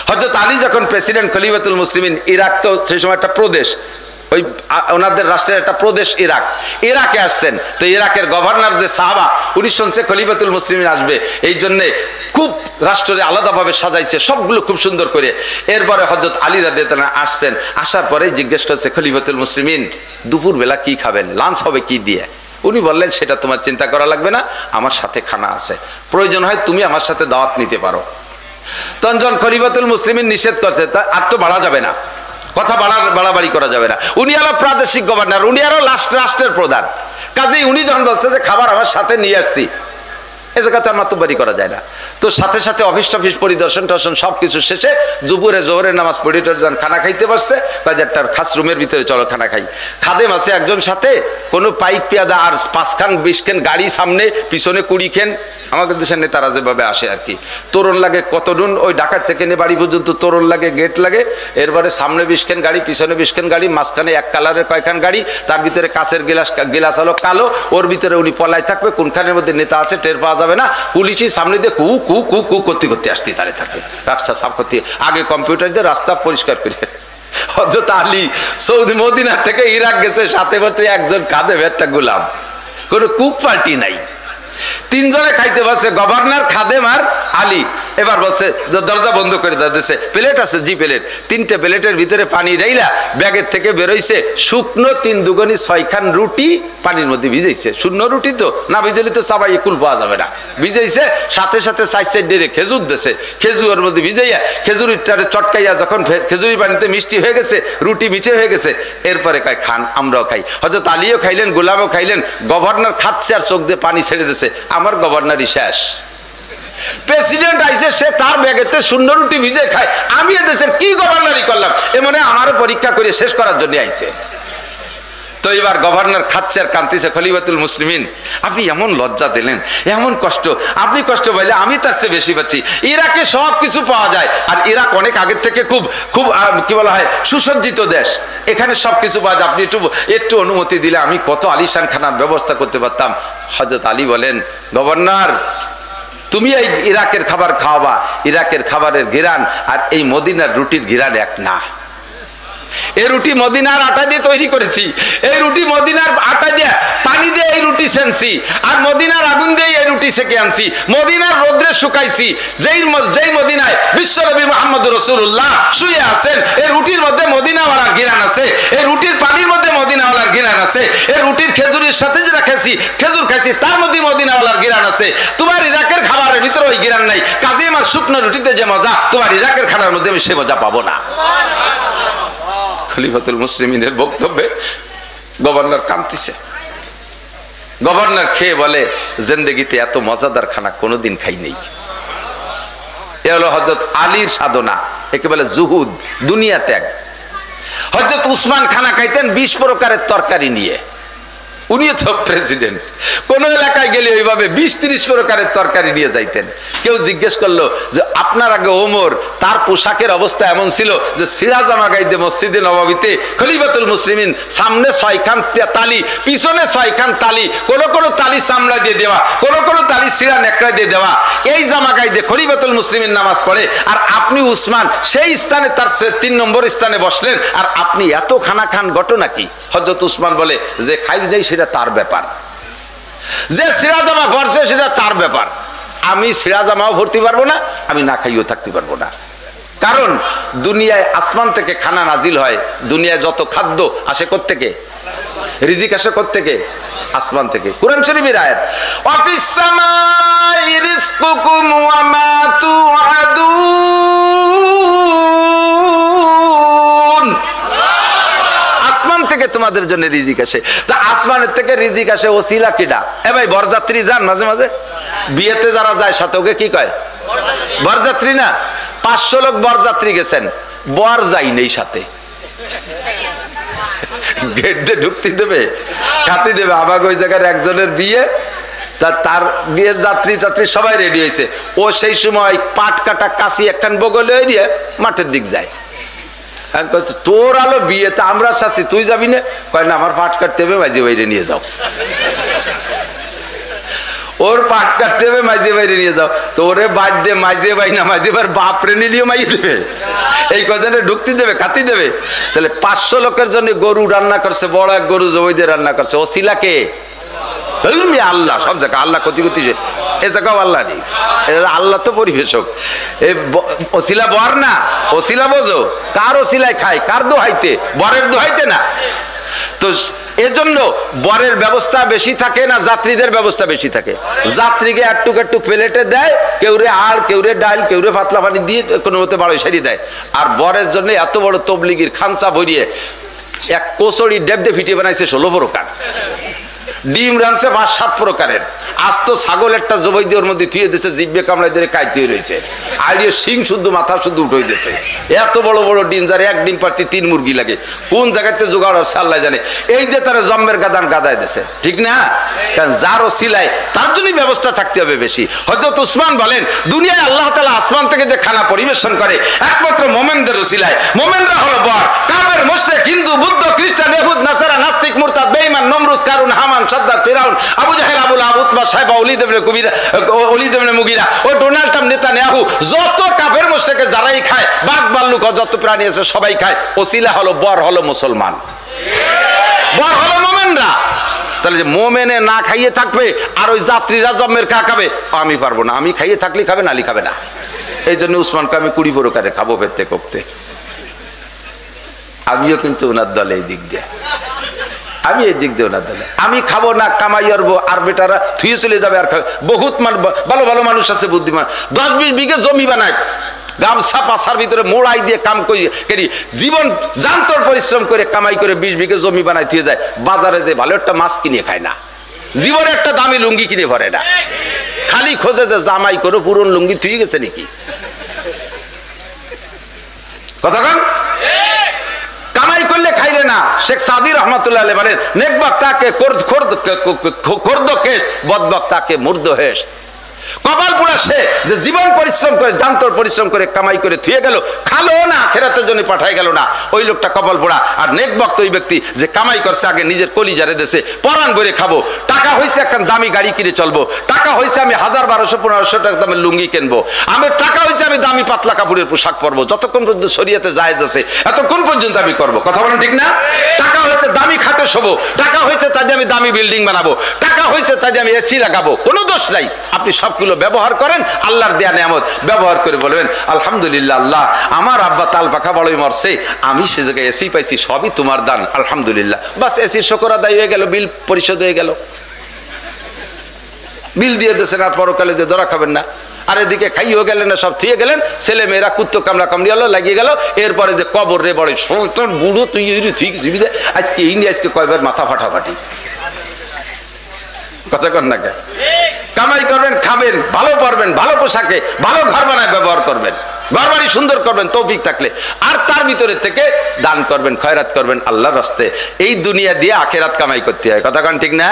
হযরত আলী যখন প্রেসিডেন্ট খলিফাতুল মুসলিমিন, ইরাক তো সেই সময় একটা প্রদেশ, ওই ওনাদের রাষ্ট্রের একটা প্রদেশ ইরাক, ইরাকে আসছেন। তো ইরাকের গভর্নর যে সাহাবা, উনি শুনছে খলিফাতুল মুসলিমিন আসবে, এই জন্যে খুব রাষ্ট্রে আলাদাভাবে সাজাইছে সবগুলো খুব সুন্দর করে। এরপরে হযরত আলী রাদিয়াল্লাহু আনহু আসছেন, আসার পরে জিজ্ঞেস করছে খলিফাতুল মুসলিমিন দুপুরবেলা কি খাবেন, লাঞ্চ হবে কি দিয়ে? উনি বললেন সেটা তোমার চিন্তা করা লাগবে না, আমার সাথে খানা আছে, প্রয়োজন হয় তুমি আমার সাথে দাওয়াত নিতে পারো। তখন খলিফাতুল মুসলিমিন নিষেধ করছে, তা আর তো বাড়া যাবে না, কথা বাড়াবাড়ি করা যাবে না। উনি আরো প্রাদেশিক গভর্নর, উনি আরো রাষ্ট্রের প্রধান, কাজেই উনি যখন বলছে যে খাবার আমার সাথে নিয়ে আসছি, এ জায়গাতে আর মাতুব্বারি করা যায় না। তো সাথে সাথে অফিস টফিস পরিদর্শন টর্শন সবকিছু শেষে দুপুরে জোহরের নামাজ পড়ে যান, খানা খাইতে পারছে, বাজারটার খাস রুমের ভিতরে চলো খানা খাই। খাদেম আছে একজন সাথে, কোনো পাইক পেয়াদা আর 5 খান 20 খান গাড়ি সামনে, পিছনে 20 খান, আমাদের দেশের নেতারা যেভাবে আসে আর কি। তোরণ লাগে কতদিন, ওই ঢাকা থেকে নিয়ে বাড়ি পর্যন্ত তোরণ লাগে, গেট লাগে, এরপরে সামনে 20 খান গাড়ি, পিছনে 20 খান গাড়ি, মাঝখানে এক কালারের কয়খান গাড়ি, তার ভিতরে কাঁচের গিলাস হলো কালো, ওর ভিতরে উনি পলাই থাকবে, কোনখানের মধ্যে নেতা আছে টের পাওয়া যাবে না। পুলিশই সামনে দিয়ে কু কু কু কু করতে করতে আসতে দাঁড়িয়ে থাকবে, রাস্তা সাফ করতে, আগে কম্পিউটার দিয়ে রাস্তা পরিষ্কার করে। হযরত আলী সৌদি মদিনা থেকে ইরাক গেছে, সাথে মাত্র একজন খাদেম, একটা গোলাম, কোনো কুক পার্টি নাই। 3 জনে খাইতে পারছে, গভর্নর, খাদেম আর আলী। এবার বলছে দরজা বন্ধ করে দিয়েছে, প্লেট আছে, জি প্লেট, 3টে প্লেটের ভিতরে পানি ঢাইলা ব্যাগের থেকে বেরোইছে শুকনো 3 দুগুনি 6 খান রুটি পানির মধ্যে ভিজাইছে। শূন্য রুটি তো না, ভিজাইলে তো চাবাই কুল পাওয়া যাবে না, ভিজাইছে। সাথে সাথে সাইড ডেরে খেজুর দিয়েছে, খেজুরের মধ্যে ভিজাইয়া খেজুরিটারে চটকাইয়া যখন খেজুরি পানিতে মিষ্টি হয়ে গেছে, রুটি মিঠে হয়ে গেছে, এরপরে কয় খান, আমরাও খাই। হযরত আলীও খাইলেন, গোলামও খাইলেন। গভর্নর খাচ্ছে আর চোখ দিয়ে পানি ছেড়ে দিয়েছে, আমার গভর্নরই শেষ। প্রেসিডেন্ট আইসে, সে তার ব্যাগেতে শূন্য রুটি ভিজে খায়, আমি এদেশের কি গভর্নরই করলাম, এ মনে আমারও পরীক্ষা করে শেষ করার জন্য আইছে। তো এবার গভর্নর খাচ্ছে আর কান্তিছে, খলিফাতুল মুসলিমিন আপনি এমন লজ্জা দিলেন, এমন কষ্ট, আপনি কষ্ট পাইলে আমি তার চেয়ে বেশি পাচ্ছি। ইরাকে সব কিছু পাওয়া যায়, আর ইরাক অনেক আগের থেকে খুব খুব কি বলা হয় সুসজ্জিত দেশ, এখানে সব কিছু পাওয়া যায়, আপনি একটু অনুমতি দিলে আমি কত আলিশান খানার ব্যবস্থা করতে পারতাম। হযরত আলী বলেন, গভর্নর তুমি এই ইরাকের খাবার খাওয়াবা, ইরাকের খাবারের ঘিরান আর এই মদিনার রুটির ঘিরান এক না। এই রুটি মদিনার আটা দিয়ে তৈরি করেছি, এই রুটি মদিনার আটা দিয়ে পানি দিয়ে এই রুটি সেনছি, আর মদিনার আগুন দিয়ে এই রুটি সেকে আনছি, মদিনার রোদ্রে শুকাইছি। যেই মদিনায় বিশ্বনবী মুহাম্মদ রাসূলুল্লাহ শুয়ে আছেন, এই রুটির মধ্যে মদিনাওয়ালার ঘিরান আছে, এই রুটির পানির মধ্যে মদিনাওয়ালার ঘিরান আছে, এই রুটির খেজুরের সাথে যেটা খেয়েছি, খেজুর খাইছি, তার মধ্যে মদিনাওয়ালার ঘিরান আছে। তোমার ইরাকের খাবারের ভিতরে ওই ঘিরান নাই, কাজে আমার শুকনো রুটিতে যে মজা, তোমার ইরাকের খানার মধ্যে আমি সে মজা পাবো না। খলিফাতুল মুসলিমিনের বক্তব্যে গভর্নর কাঁদতেছে। গভর্নর খেয়ে বলে, জিন্দেগিতে এত মজাদার খানা কোনোদিন খাই নেই। এ হলো হযরত আলীর সাধনা, একে বলে জুহুদ, দুনিয়া ত্যাগ। হযরত উসমান খানা খাইতেন 20 প্রকারের তরকারি নিয়ে, উনিও তো প্রেসিডেন্ট, কোন এলাকায় গেলে ওইভাবে 20-30 প্রকারের তরকারি নিয়ে যাইতেন। কেউ জিজ্ঞেস করলো যে আপনার আগে ওমর, তার পোশাকের অবস্থা এমন ছিল যে সিরা জামা গাইতে মসজিদে নববীতে খলিফাতুল মুসলিমিন সামনে 6 খান তালি, পিছনে 6 খান তালি, কোন তালি চামড়া দিয়ে দেওয়া, কোন তালি সিরা নেকড়া দিয়ে দেওয়া, এই জামা গাইতে খলিফাতুল মুসলিমিন নামাজ পড়ে, আর আপনি উসমান সেই স্থানে তার 3 নম্বর স্থানে বসলেন, আর আপনি এত খানা খান, ঘটনা কি? হযরত উসমান বলে, যে খাই নাই সেটা তার ব্যাপার, যে সিরা জামা পরছে সেটা তার ব্যাপার, আমি সিরা জামাও ভরতে পারবো না, আমি না খাইও থাকতে পারবো না। কারণ দুনিয়ায় আসমান থেকে খানা নাজিল হয়, দুনিয়ায় যত খাদ্য আসে কোত্থেকে? রিজিক আসে কোত্থেকে? আসমান থেকে। কুরআন শরীফের আয়াত, ওয়াফিস সামাই রিজকুকুম ওয়া মা তুআদুন, আসমান থেকে তোমাদের জন্য রিজিক আসে। তা আসমানের থেকে রিজিক আসে, ওসিলা কিডা? এ ভাই বরযাত্রী যান মাঝে মাঝে, বিয়েতে যারা যায় সাথে ওকে কি কয়? বরযাত্রী না? 500 লোক বরযাত্রী গেছেন, বর যাই নেই সাথে, গেট দিয়ে ঢুকতে দেবে, খাতি দেবে। আমাকে ওই জায়গার একজনের বিয়ে, তার বিয়ের যাত্রী সবাই রেডি হয়েছে, ও সেই সময় পাট কাটা কাশি একখান বগলে দিয়ে মাঠের দিক যায়। তোর আলো বিয়েতে আমরা শাসি, তুই যাবি না? কয় না, আমার পাট কাটতে হবে, মাঝে বাইরে নিয়ে যাও। ওর পাট কাটতে হবে, মাঝে বাইরে নিয়ে যাও। তো ওরে বাদ দে, মাঝে বাই না, মাঝে বার বাপরে নিলেও মাইয়ে দেবে, এই কজনে ঢুকতে দেবে, খাতি দেবে। তাহলে 500 লোকের জন্য গরু রান্না করছে, বড় এক গরু জবাই দিয়ে রান্না করছে। ওসিলাকে আল্লাহ, সব জায়গায় আল্লাহ ক্ষতি করতে, এ জায়গাও আল্লাহ নেই, আল্লাহ তো পরিবেশক। ওসিলা বর না, ওসিলা বোঝো, কার ওসিলায় খায়, কার দোহাইতে, বরের দোহাইতে না। তো এজন্য বরের ব্যবস্থা বেশি থাকে না যাত্রীদের ব্যবস্থা বেশি থাকে? যাত্রীকে একটু একটু প্লেটে দেয়, কেউরে আড়, কেউরে ডাল, কেউরে পাতলা পানি দিয়ে কোনো মতে বাড়ি সারি দেয়। আর বরের জন্য এত বড় তবলিগির খানসা ভরিয়ে এক কোচড়ি ডেবদে ফিটিয়ে বানাইছে 16 প্রকার, ডিম রানছে 5-7 প্রকারের, আস্ত ছাগল একটা জবাই দিয়ে ওর মধ্যে থুয়ে দিয়েছে, জিব্বে কামড়াই দিয়ে কাইতে রয়েছে, আইডিয়ে শিং শুদ্ধ, মাথা শুদ্ধ উঠে দিয়েছে। এত বড় বড় ডিম, যার এক ডিম পারতে 3 মুরগি লাগে, কোন জায়গাতে জোগাড় হচ্ছে আল্লাহ জানে। এই যে তারা জম্মের গাদান গাদায় দিয়েছে, ঠিক না? কারণ যার ওসিলায় তার জন্যই ব্যবস্থা থাকতে হবে বেশি। হযরত উসমান বলেন, দুনিয়ায় আল্লাহ তাআলা আসমান থেকে যে খানা পরিবেশন করে একমাত্র মোমেনদের ওসিলায়। মোমেনরা হলো বর, কাফের, মুশরিক, হিন্দু, বুদ্ধ, খ্রিস্টান, ইহুদ, নাসারা, নাস্তিক, মুরতাদ, বেঈমান, নমরুদ, কারুন, হামান, সাদ্দাত, ফিরাউন, আবু জাহেল, আবু লাহাব, উতবা, সাইবা, ওলীদ ইবনে মুগীরা, ও ডোনাল্ড ট্রাম্প, নেতানিয়াহু, যত কাফের মুশরিক যারাই খায়, বাঘ ভাল্লুক, যত প্রাণী আছে সবাই খায়। ওসিলা হলো বর, হলো মুসলমান, বর হলো মোমেনরা। তাহলে যে মোমেনে না খাইয়ে থাকবে আর ওই যাত্রীরা জম্মের কা খাবে, আমি পারবো না, আমি খাইয়ে থাকলে খাবে, নালি খাবে না। এই জন্য উসমানকে আমি 20 প্রকারে খাবো ফেরতে করতে। আমিও কিন্তু ওনার দলে এই দিক দিয়ে, আমি এই দিক দিয়ে ওনার দলে, আমি খাবো না, কামাই করবো, আর বেটারা থুয়ে চলে যাবে আর খাবে। বহুত ভালো ভালো মানুষ আছে বুদ্ধিমান, 10-20 বিঘে জমি বানায়, গামছা পাশার ভিতরে মোড়াই দিয়ে কাম করি, জীবন জান্তর পরিশ্রম করে কামাই করে 20 বিঘে জমি বানায় থুয়ে যায়, বাজারে যে ভালো একটা মাছ কিনে খায় না, জীবনে একটা দামি লুঙ্গি কিনে ভরে না, খালি খোঁজে যে জামাই করে পুরন লুঙ্গি থুয়ে গেছে নাকি। কতক্ষণ কামাই করলে খাইলে না। শেখ সাদি রহমতুল্লাহ আলাইহি বলেন, নেক বক্তাকে খোর্দ কেশ, বদ বক্তাকে মুর্দ হেশ। কপাল পোড়া সে যে জীবন পরিশ্রম করে, জান্তর পরিশ্রম করে কামাই করে থুয়ে গেল, খালো না, আখিরাতের জন্য পাঠাই গেল না, ওই লোকটা কপাল পোড়া। আর নেক বক্ত ওই ব্যক্তি যে কামাই করছে, আগে নিজের কলিজারে দেশে পরাণ ভরে খাবো, টাকা হয়েছে একটা দামি গাড়ি কিনে চলবো, টাকা হয়েছে আমি 1000-1200-1500 টাকা দামের লুঙ্গি কিনবো, আমার টাকা হয়েছে আমি দামি পাতলা কাপড়ের পোশাক পরবো, যতক্ষণ পর্যন্ত শরীয়তে জায়েজ আছে এতক্ষণ পর্যন্ত আমি করবো। কথা বলেন ঠিক না? টাকা হয়েছে দামি খাটে শোবো, টাকা হয়েছে তাই আমি দামি বিল্ডিং বানাবো, টাকা হয়েছে তাই আমি এসি লাগাবো, কোনো দোষ নাই। আপনি সবগুলো ব্যবহার করেন, আল্লাহর দেয়া নিয়ামত ব্যবহার করে বলবেন, আলহামদুলিল্লাহ, আল্লাহ আমার আব্বা তাল পাখা বড়ই মরছে, আমি সে জায়গায় এসি পাইছি, সবই তোমার দান, আলহামদুলিল্লাহ। বাস এসির শুকর আদায় হয়ে গেল, বিল পরিশোধ হয়ে গেল, বিল দিয়ে দিয়েছেন, আর পরকালে যে ধরা খাবেন না। আর এদিকে খাইও গেলেন না, সব থিয়ে গেলেন, ছেলে মেয়েরা কুত্তো কামড়া কামড়ি হলো, লাগিয়ে গেল। এরপরে যে কবর রে বড় সন্তান বুড়ো, তুই ঠিক জীবিত, আজকে এই নিয়ে আজকে কয়বার মাথা ফাটাফাটি। কথা কন না কে? কামাই করবেন, খাবেন, ভালো পড়বেন, ভালো পোশাকে, ভালো ঘর বানায় ব্যবহার করবেন, ঘর বাড়ি সুন্দর করবেন তৌফিক থাকলে, আর তার ভিতরে থেকে দান করবেন, খয়রাত করবেন আল্লাহর রাস্তায়। এই দুনিয়া দিয়ে আখেরাত কামাই করতে হয়। কথা কন ঠিক না?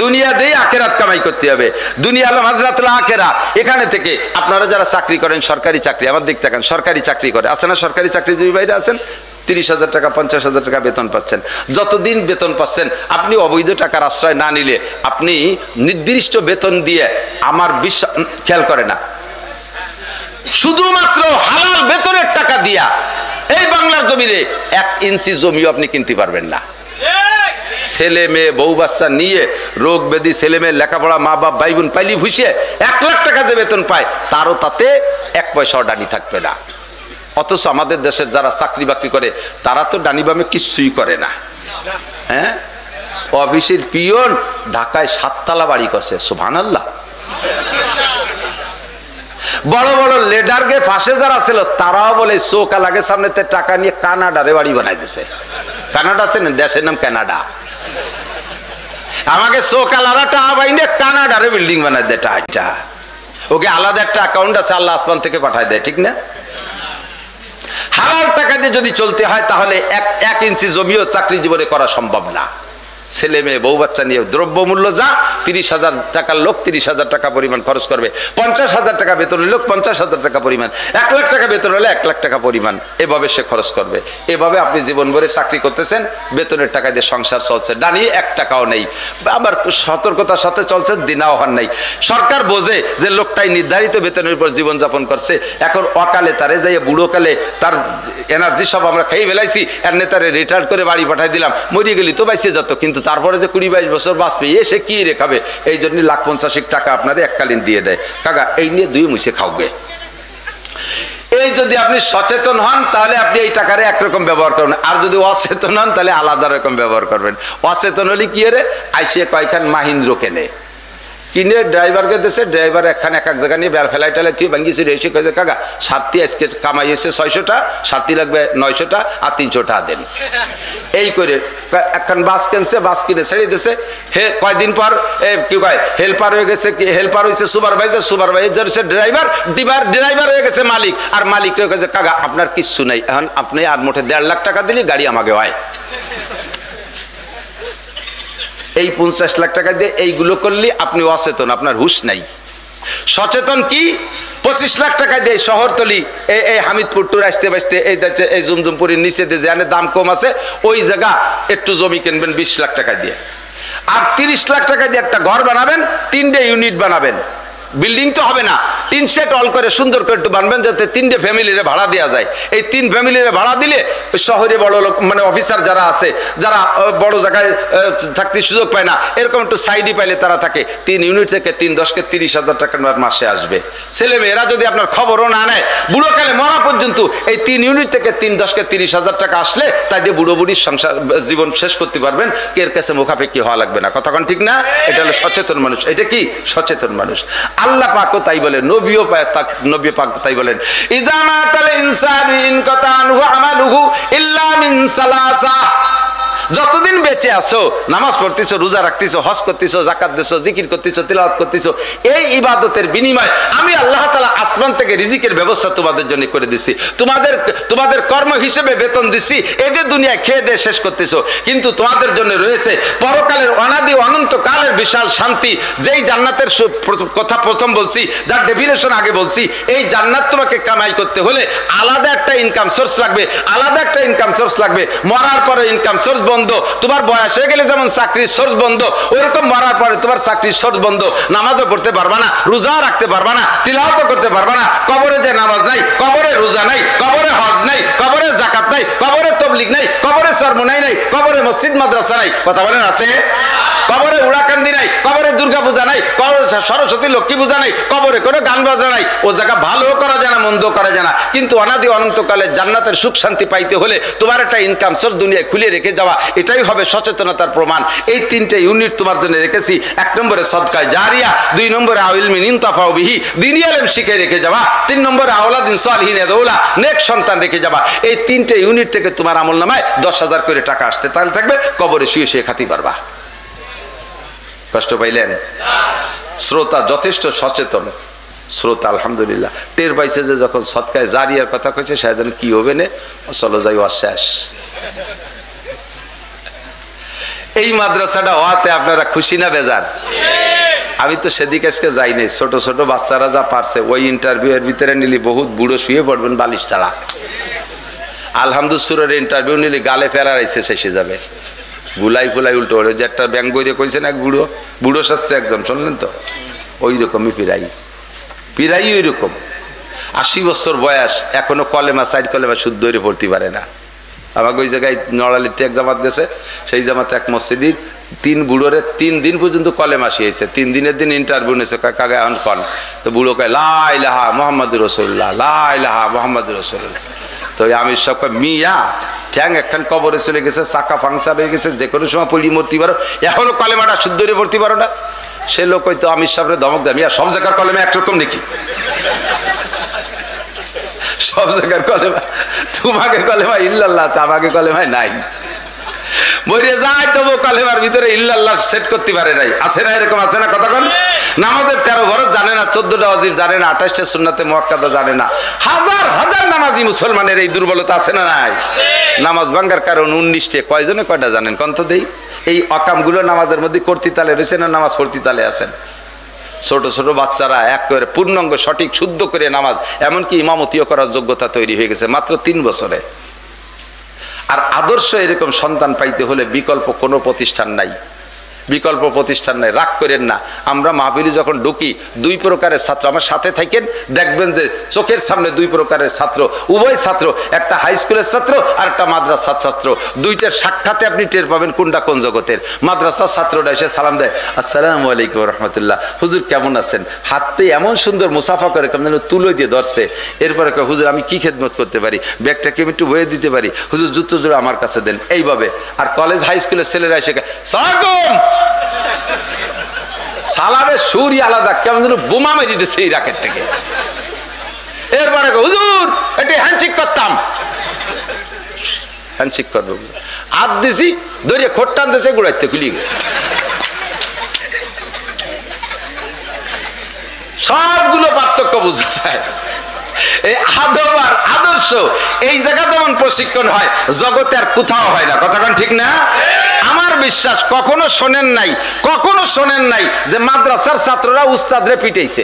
দুনিয়া দিয়ে আখেরাত কামাই করতে হবে। দুনিয়া আলম হাজরাতুল আখেরা। এখানে থেকে আপনারা যারা চাকরি করেন, সরকারি চাকরি, আমার দিক থাকেন, সরকারি চাকরি করে আছে না, সরকারি চাকরিজীবী ভাইরা আছেন, 30,000 টাকা 50,000 টাকা বেতন পাচ্ছেন। যতদিন বেতন পাচ্ছেন, আপনি অবৈধ টাকার আশ্রয় না নিলে, আপনি নির্দিষ্ট বেতন দিয়ে, আমার বিশ্বাস খেয়াল করে না, শুধুমাত্র হালাল বেতনের টাকা দিয়া এই বাংলার জমিনে 1 ইঞ্চি জমিও আপনি কিনতে পারবেন না। ছেলে মেয়ে বউ বাচ্চা নিয়ে, রোগ ব্যাধি, ছেলে মেয়ে লেখাপড়া, মা বাপ ভাই বোন পাইলি ভুষিয়ে 1 লাখ টাকা যে বেতন পায়, তারও তাতে 1 পয়সাও ডানি থাকবে না। অথচ আমাদের দেশের যারা চাকরি বাকরি করে, তারা তো ডানি বামে কিছুই করে না। হ্যাঁ, অফিসের পিয়ন ঢাকায় 7 তলা বাড়ি করছে, সুবহানাল্লাহ। বড় বড় লেডার গে ফাঁসে যারা ছিল, তারাও বলে চোখা লাগে সামনে টাকা নিয়ে কানাডারে বাড়ি বানাই দিছে। কানাডা আছে না, দেশের নাম কানাডা। আমাকে চোখালারা টাকা বাইনে কানাডারে বিল্ডিং বানাই দেয়, টাকা ওকে আলাদা একটা অ্যাকাউন্ট আছে, আল্লাহ আসমান থেকে পাঠায় দেয়, ঠিক না? হালাল টাকা দিয়ে যদি চলতে হয়, তাহলে 1 ইঞ্চি জমিও চাকরি জীবনে করা সম্ভব না। ছেলে মেয়ে বউ বাচ্চা নিয়ে দ্রব্যমূল্য যা 30,000 টাকার লোক 30,000 টাকা পরিমাণ খরচ করবে, 50,000 টাকা বেতনের লোক 50,000 টাকা পরিমাণ, 1 লাখ টাকা বেতন হলে 1 লাখ টাকা পরিমাণ এভাবে সে খরচ করবে। এভাবে আপনি জীবন ভরে চাকরি করতেছেন, বেতনের টাকা দিয়ে সংসার চলছে, ডানিয়ে 1 টাকাও নেই, আবার সতর্কতার সাথে চলছে, দিনাও হন নাই। সরকার বোঝে যে লোকটাই নির্ধারিত বেতনের উপর জীবনযাপন করছে, এখন অকালে তারে যাইয়ে বুড়োকালে তার এনার্জি সব আমরা খেয়ে ফেলাইছি, এর নেতারে রিটায়ার করে বাড়ি পাঠাই দিলাম, মরিয়ে গেলি তো বাইসে যেত, কিন্তু তারপরে যে 20-22 বছর বাঁচবে সে কি রেখাবে, এই জন্য 1,50,000 টাকা আপনার এককালীন দিয়ে দেয়। কাকা এই নিয়ে 2 মুছে খাওগে। এই যদি আপনি সচেতন হন তাহলে আপনি এই টাকারে একরকম ব্যবহার করবেন, আর যদি অচেতন হন তাহলে আলাদা রকম ব্যবহার করবেন। অচেতন হলে কি রে, আইসিয়ে কয়খান মাহিন্দ্র কেনে, কিনে ড্রাইভারকে দেশে, ড্রাইভার একখান এক জায়গা নিয়ে বের ফেলাই টেলাই তুই ভাঙ্গিয়েছি এসে কেছে কাকা সারতি আজকে কামাইয়েছে 600টা, সারতি লাগবে 900টা, আর 300টা দেন। এই করে একখান বাস কিনছে, বাস কিনে ছেড়ে দিয়েছে, হে কয়দিন পর কি কয় হেল্পার হয়ে গেছে, হেল্পার হয়েছে সুপারভাইজার, সুপারভাইজার হচ্ছে ড্রাইভার, ড্রাইভার হয়ে গেছে মালিক, আর মালিক হয়ে গেছে কাকা আপনার কিচ্ছু নাই, এখন আপনি আর মোটে 1.5 লাখ টাকা দিলে গাড়ি আমাকে হয়। এই 50 লাখ টাকা দিয়ে এইগুলো করলে আপনি অচেতন, আপনার হুঁশ নাই। সচেতন কি, 25 লাখ টাকা দিয়ে শহরতলি এই হামিদপুর টুর আসতে বাসতে এই জুমজুমপুরের নিচে দিয়ে যেখানে দাম কম আছে ওই জায়গা একটু জমি কিনবেন 20 লাখ টাকা দিয়ে, আর 30 লাখ টাকা দিয়ে একটা ঘর বানাবেন, 3টে ইউনিট বানাবেন, বিল্ডিং তো হবে না, 3 সেট অল করে সুন্দর করে একটু বানবেন যাতে 3টে ফ্যামিলিরে ভাড়া দেওয়া যায়। এই 3 ফ্যামিলিরে ভাড়া দিলে শহরে বড় লোক মানে অফিসার যারা আছে, যারা বড় জায়গায় থাকতে সুযোগ পায় না, এরকম একটু সাইডি পাইলে তারা থাকে, 3 ইউনিট থেকে 3-10-কে 30,000 টাকা মাসে আসবে। ছেলে মেয়েরা যদি আপনার খবরও না নেয়, বুড়োকালে মরা পর্যন্ত এই 3 ইউনিট থেকে 3-10-কে 30,000 টাকা আসলে তাই দিয়ে বুড়ো বুড়ির সংসার জীবন শেষ করতে পারবেন, কের কাছে মুখাপেক্ষি হওয়া লাগবে না। কথা কোন ঠিক না? এটা হলো সচেতন মানুষ। এটা কি সচেতন মানুষ? আল্লাহ পাকও তাই বলেন, নবী পাক তাই বলেন, ইজা মাতাল ইনসানু ইনকাতা আনহু আমালুহু ইল্লা মিন সালাসা। যতদিন বেঁচে আছো, নামাজ পড়তেছো, রোজা রাখতেছো, হজ করতেছো, যাকাত দিছো, জিকির করতেছো, তিলাওয়াত করতেছো, এই ইবাদতের বিনিময়ে আমি আল্লাহ তাআলা আসমান থেকে রিজিকের ব্যবস্থা তোমাদের জন্য করে দিছি, তোমাদের কর্ম হিসেবে বেতন দিছি, এদের দুনিয়ায় খেয়ে দিয়ে শেষ করতেছো, কিন্তু তোমাদের জন্য রয়েছে পরকালের অনাদি অনন্ত কালের বিশাল শান্তি। যেই জান্নাতের কথা প্রথম বলছি, যার ডেফিনেশন আগে বলছি, এই জান্নাত তোমাকে কামাই করতে হলে আলাদা একটা ইনকাম সোর্স লাগবে, আলাদা একটা ইনকাম সোর্স লাগবে। মরার পরে ইনকাম সোর্স বন্ধ, তোমার বয়স হয়ে গেলে যেমন চাকরির সোর্স বন্ধ, ওইরকম মরার পরে তোমার চাকরির সোর্স বন্ধ, নামাজও পড়তে পারবা না, রোজা রাখতে পারবা না, তিলাওয়াতও করতে পারবা না। কবরে যে নামাজ নাই, কবরে রোজা নাই, কবরে হজ নাই, কবরে যাকাত নাই, কবরে তাবলীগ নাই, কবরে সরমনাই নাই, কবরে মসজিদ মাদ্রাসা নাই। কথা বলেন আছে? কবরে উড়াকান্দি নাই, কবরে দুর্গা পূজা নাই, কবরে সরস্বতী লক্ষ্মী পূজা নাই, কবরে কোনো গান বাজনা নাই। ও জায়গা ভালো করা যায় না, মন্দ করা যায় না, কিন্তু অনাদি অনন্তকালে জান্নাতের সুখ শান্তি পাইতে হলে তোমার একটা ইনকাম সোর্স দুনিয়ায় খুলে রেখে যাওয়া, এটাই হবে সচেতনতার প্রমাণ। এই 3টে ইউনিট তোমার জন্য রেখেছি। 1 নম্বরে সদকা জারিয়া, 2 নম্বরে ইলমিন ইনতাফাউ বিহি, দ্বীনি ইলম শিখে রেখে যাওয়া, 3 নম্বরে আওলাদিন সালিহিন ইয়াদউলা, নেক সন্তান রেখে যাওয়া। এই 3টে ইউনিট থেকে তোমার আমলনামায় 10,000 করে টাকা আসতে তাহলে থাকবে, কবরে শুয়ে শুয়ে খাতি পারবা। কষ্ট পাইলেন? শ্রোতা যথেষ্ট সচেতন শ্রোতা, আলহামদুলিল্লাহ টের পাইছে যে যখন সদকায় জারিয়ার কথা কইছে সেদিন কি হবে না, চলো যাই শেষ। এই মাদ্রাসাটা হওয়াতে আপনারা খুশি না বেজার? আমি তো সেদিকে আজকে যাইনি, ছোট ছোট বাচ্চারা যা পারছে ওই ইন্টারভিউ এর ভিতরে নিলি বহুত বুড়ো শুয়ে পড়বেন বালিশ ছাড়া। আলহামদুলিল্লাহ ইন্টারভিউ নিলি গালে ফেলার আইসে শেষে যাবে, গুলাই ফুলাই উল্টো ওই যে একটা ব্যাংক বইরে কইছেন এক বুড়ো সাজছে একজন, শুনলেন তো? ওই রকমই পিরাই ওই রকম 80 বছর বয়স, এখনো কলেমা সাইড কলেমা শুদ্ধ হয়ে পড়তে পারে না। আমাকে ওই জায়গায় নড়ালিতে এক জামাত গেছে, সেই জামাতে এক মসজিদের 3 বুড়োরে 3 দিন পর্যন্ত কলেমা শিয়েছে, 3 দিনের দিন ইন্টারভিউ নিয়েছে, কাকা এখন কন, তো বুড়ো কয় লা ইলাহা মুহাম্মাদুর রাসূলুল্লাহ, লা ইলাহা মুহাম্মাদুর রাসূলুল্লাহ। তো আমি সব মিয়া ঠ্যাং একখান কবরে চলে গেছে, চাকা পাংচার হয়ে গেছে, যে কোনো সময় পড়ি মরতে পারো, এখনো কলেমাটা শুদ্ধ হয়ে পড়তে পারো না। সে লোক হয়তো আমির সাহেবের ধমক দেয়, মিয়া সব জায়গার কলেমা একরকম নাকি? সব জায়গার কলেমা, তোমাকে কলেমা ইল্লাল্লাহ আছে, আমাকে কলেমায় নাই। মরিয়ে যায় তবু কলেমার ভিতরে ইল্লাল্লাহ সেট করতে পারে নাই। আছে না এরকম? আছে না? কতক্ষণ নামাজের 13 ফরজ জানে না, 14টা ওয়াজিব জানে না, 28টা সুন্নাতে মুআক্কাদা জানে না। হাজার হাজার নামাজি মুসলমানের এই দুর্বলতা আছে না নাই? নামাজ ভাঙ্গার কারণ 19টে, কয়জনে কয়টা জানেন? কন্ত দেই এই অকামগুলো নামাজের মধ্যে কর্তৃতালে রয়েছেন না নামাজ কর্তৃতালে আছেন? ছোট ছোট বাচ্চারা একেবারে পূর্ণাঙ্গ সঠিক শুদ্ধ করে নামাজ, এমনকি ইমামতিও করার যোগ্যতা তৈরি হয়ে গেছে মাত্র 3 বছরে। আর আদর্শ এরকম সন্তান পাইতে হলে বিকল্প কোনো প্রতিষ্ঠান নাই, বিকল্প প্রতিষ্ঠান নাই। রাগ করেন না, আমরা মাহফিলে যখন ঢুকি 2 প্রকারের ছাত্র আমার সাথে থাকেন, দেখবেন যে চোখের সামনে 2 প্রকারের ছাত্র, উভয় ছাত্র, একটা হাই স্কুলের ছাত্র আর একটা মাদ্রাসার ছাত্র। দুইটার সাক্ষাতে আপনি টের পাবেন কোনটা কোন জগতের। মাদ্রাসার ছাত্রটা এসে সালাম দেয়, আসসালামু আলাইকুম রহমতুল্লাহ, হুজুর কেমন আছেন? হাতে এমন সুন্দর মুসাফা করে কেমন যেন তুলো দিয়ে ধরছে। এরপরে হুজুর আমি কি খেদমত করতে পারি? ব্যাগটাকে আমি একটু বয়ে দিতে পারি? হুজুর জুতো জোড়া আমার কাছে দেন, এইভাবে। আর কলেজ হাই স্কুলের ছেলেরা এসে সালাম, সালামের সুরই আলাদা, কেমন যেন বোমা মেরে দিচ্ছে এই রাকেট থেকে। এরপরে হুজুর এটি হ্যান্ডশেক করতাম, হ্যান্ডশেক করবো, হাত দিছি ধরে খোট্টান দিয়েছে, গুড়াইতে খুলিয়ে গেছে। সবগুলো পার্থক্য বোঝা যায়। এই আদব আর আদর্শ এই জায়গা যেমন প্রশিক্ষণ হয়, জগতে আর কোথাও হয় না। কথা ঠিক না? আমার বিশ্বাস কখনো শোনেন নাই, কখনো শোনেন নাই যে মাদ্রাসার ছাত্ররা উস্তাদরে পিটাইছে,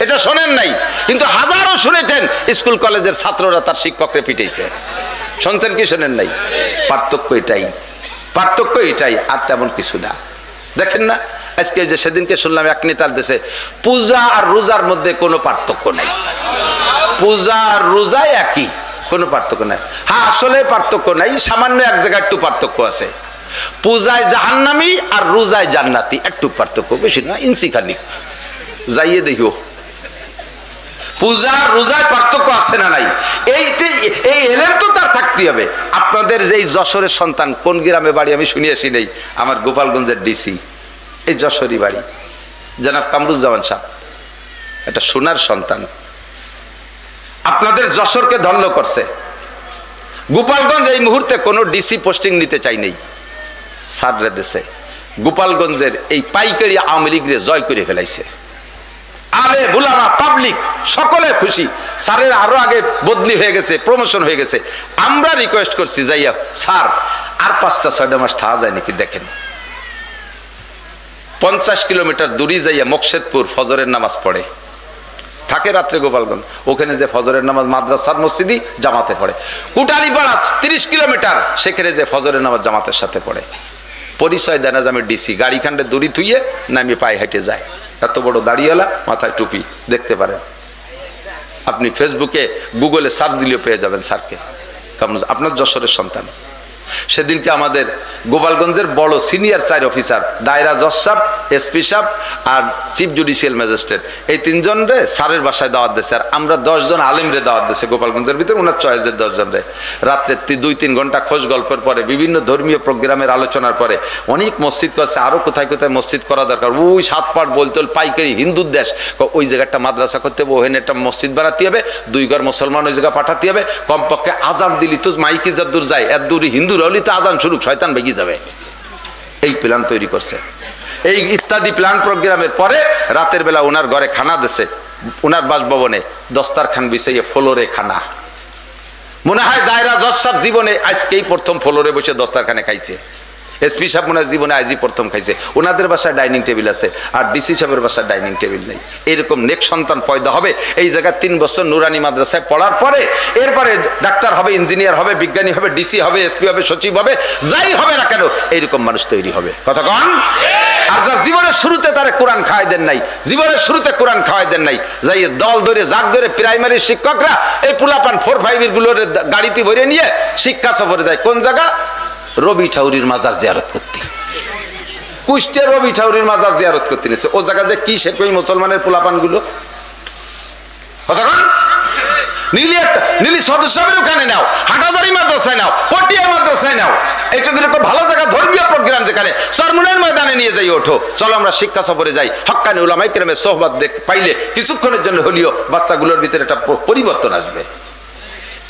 এটা শোনেন নাই। কিন্তু হাজারো শুনেছেন স্কুল কলেজের ছাত্ররা তার শিক্ষককে পিটাইছে। শুনছেন কি শোনেন নাই? পার্থক্য এটাই, পার্থক্য এটাই, আর তেমন কিছু না। দেখেন না আজকে যে সেদিনকে শুনলাম এক নেতার দেশে পূজা আর রোজার মধ্যে কোনো পার্থক্য নাই, পূজা আর রোজা একই, কোনো পার্থক্য নাই। হ্যাঁ আসলে পার্থক্য নাই, সামান্য এক জায়গায় একটু পার্থক্য আছে। পূজায় জাহান্নামী আর রোজায় জান্নাতি, একটু পার্থক্য, বেশি না, ইঞ্চি খানিক, যাইয়ে দেখিও। পূজা রোজায় পার্থক্য আছে না নাই? এই এলেম তো তার থাকতে হবে। আপনাদের যেই যশোরের সন্তান, কোন গ্রামে বাড়ি আমি শুনে আসি নেই, আমার গোপালগঞ্জের ডিসি, এই যশোরই বাড়ি, জনাব কামরুজ্জামান সাহেব, একটা সোনার সন্তান, আপনাদের যশোরকে ধন্য করছে। গোপালগঞ্জ এই মুহূর্তে কোনো ডিসি পোস্টিং নিতে চাই নেই, সাররে দেশে গোপালগঞ্জের এই পাইকারি আওয়ামী লীগরে জয় করে ফেলাইছে। আলে বুলামা পাবলিক সকলে খুশি, স্যারের আরো আগে বদলি হয়ে গেছে, প্রমোশন হয়ে গেছে। আমরা রিকোয়েস্ট করছি যাইয়া স্যার আর 5-6 মাস থাকা যায় নাকি দেখেন। 50 কিলোমিটার দূরে যাইয়া মকসেদপুর ফজরের নামাজ পড়ে, থাকে রাত্রে গোপালগঞ্জ, ওখানে যে ফজরের নামাজ মাদ্রাসার মসজিদই জামাতে পড়ে। কুটালিপাড়া 30 কিলোমিটার, সেখানে যে ফজরের নামাজ জামাতের সাথে পড়ে। পরিচয় দেয় না যে আমি ডিসি, গাড়ি খান্ডে দড়ি থুইয়ে নামিয়ে পায়ে হেঁটে যায়। এত বড় দাড়িওয়ালা, মাথায় টুপি, দেখতে পারেন আপনি ফেসবুকে গুগলে সার্চ দিলেও পেয়ে যাবেন স্যারকে। আপনার যশোরের সন্তান। সেদিনকে আমাদের গোপালগঞ্জের বড় সিনিয়র 4 অফিসার, দায়রা জজ সাহেব, এসপি সাহেব আর চিফ জুডিশিয়াল ম্যাজিস্ট্রেট, এই 3 জনরে স্যারের বাসায় দাওয়াত দিয়েছে। আর আমরা 10 জন আলেমরে দাওয়াত দিয়েছে গোপালগঞ্জের ভিতরে, ওনার চয়েসের 10 জনরে। রাত্রে 2-3 ঘন্টা খোঁজ গল্পের পরে, বিভিন্ন ধর্মীয় প্রোগ্রামের আলোচনার পরে, অনেক মসজিদ করছে, আরো কোথায় কোথায় মসজিদ করা দরকার, ওই 7 পাট বলতল পাইকারি হিন্দুর দেশ, ওই জায়গাটা মাদ্রাসা করতে হবে, ওখানে একটা মসজিদ বানাতে হবে, 2 ঘর মুসলমান ওই জায়গা পাঠাতে হবে, কমপক্ষে আজান দিলি তো মাইকে যত দূর যায়, এত দূর হিন্দু রহলি তো আজান শুরু, শয়তান বেগিয়ে যাবে। এই প্ল্যান তৈরি করছে। এই ইত্যাদি প্ল্যান প্রোগ্রামের পরে রাতের বেলা ওনার ঘরে খানা দিছে, ওনার বাসভবনে দস্তারখান বিছাইয়ে ফ্লোরে খানা। মনে হয় দায়রা জজ সাহেব জীবনে আজকেই প্রথম ফ্লোরে বসে দস্তারখানে খাইছে। এসপি সাহেব মনে হয় জীবনে আজই প্রথম খাইছে। ওনাদের বাসায় ডাইনিং টেবিল আছে, আর ডিসি সাহেবের বাসায় ডাইনিং টেবিল নেই। এরকম নেক সন্তান পয়দা হবে এই জায়গায়। 3 বছর নুরানি মাদ্রাসায় পড়ার পরে এরপরে ডাক্তার হবে, ইঞ্জিনিয়ার হবে, বিজ্ঞানী হবে, ডিসি হবে, এসপি হবে, সচিব হবে, যাই হবে না কেন এইরকম মানুষ তৈরি হবে। কথা কন? আর যার জীবনের শুরুতে তারা কোরআন খাওয়াই দেন নাই, জীবনের শুরুতে কোরআন খাওয়াই দেন নাই, যাই দল ধরে জাগ ধরে প্রাইমারির শিক্ষকরা এই পুলাপান 4-5 গুলোর গাড়িতে ভরে নিয়ে শিক্ষা সফরে যায়। কোন জায়গা? রবি ঠাউরির মাজার জিয়ারত করতে, কুষ্টিয়ার রবি ঠাউরির মাজার জিয়ারত করতে নিয়েছে। ও জায়গা যে কি শেখ ওই মুসলমানের পোলাপান গুলো, নীলি সদস্যের ওখানে নাও, হাটাদারি মাদ্রাসায় নাও, পটিয়া মাদ্রাসায় নাও, এইটুকু ভালো জায়গা ধর্মীয় প্রোগ্রাম যেখানে সরমুনের ময়দানে নিয়ে যাই, ওঠো চলো আমরা শিক্ষা সফরে যাই। হক্কানি উলামায়ে কেরামের সোহবত পাইলে কিছুক্ষণের জন্য হলেও বাচ্চাগুলোর ভিতরে একটা পরিবর্তন আসবে।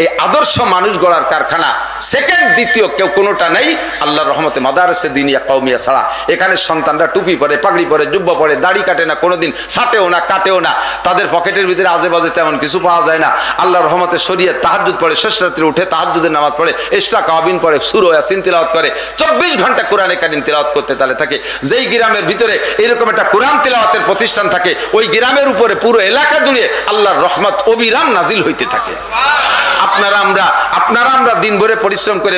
এই আদর্শ মানুষ গড়ার কারখানা সেকেন্ড দ্বিতীয় কেউ কোনোটা নেই আল্লাহর রহমতে মাদারসে দিনিয়া কওমিয়া ছাড়া। এখানে সন্তানরা টুপি পরে, পাগড়ি পরে, জুব্বা পরে, দাড়ি কাটে না, কোনোদিন ছাটেও না, কাটেও না, তাদের পকেটের ভিতরে আজে বাজে তেমন কিছু পাওয়া যায় না। আল্লাহর রহমতে শরীয়ত, তাহাজ্জুদ পড়ে, শেষ রাত্রে উঠে তাহাজ্জুদের নামাজ পড়ে, ইশরাক আবিন পড়ে, সূরা ইয়াসিন তিলাওয়াত করে, 24 ঘন্টা কোরআনে কারীম তিলাওয়াত করতে তালে থাকে। যেই গ্রামের ভিতরে এরকম একটা কোরআন তিলাওয়াতের প্রতিষ্ঠান থাকে, ওই গ্রামের উপরে পুরো এলাকা জুড়ে আল্লাহর রহমত অবিরাম নাজিল হইতে থাকে। আপনারা আমরা দিন ভরে পরিশ্রম করে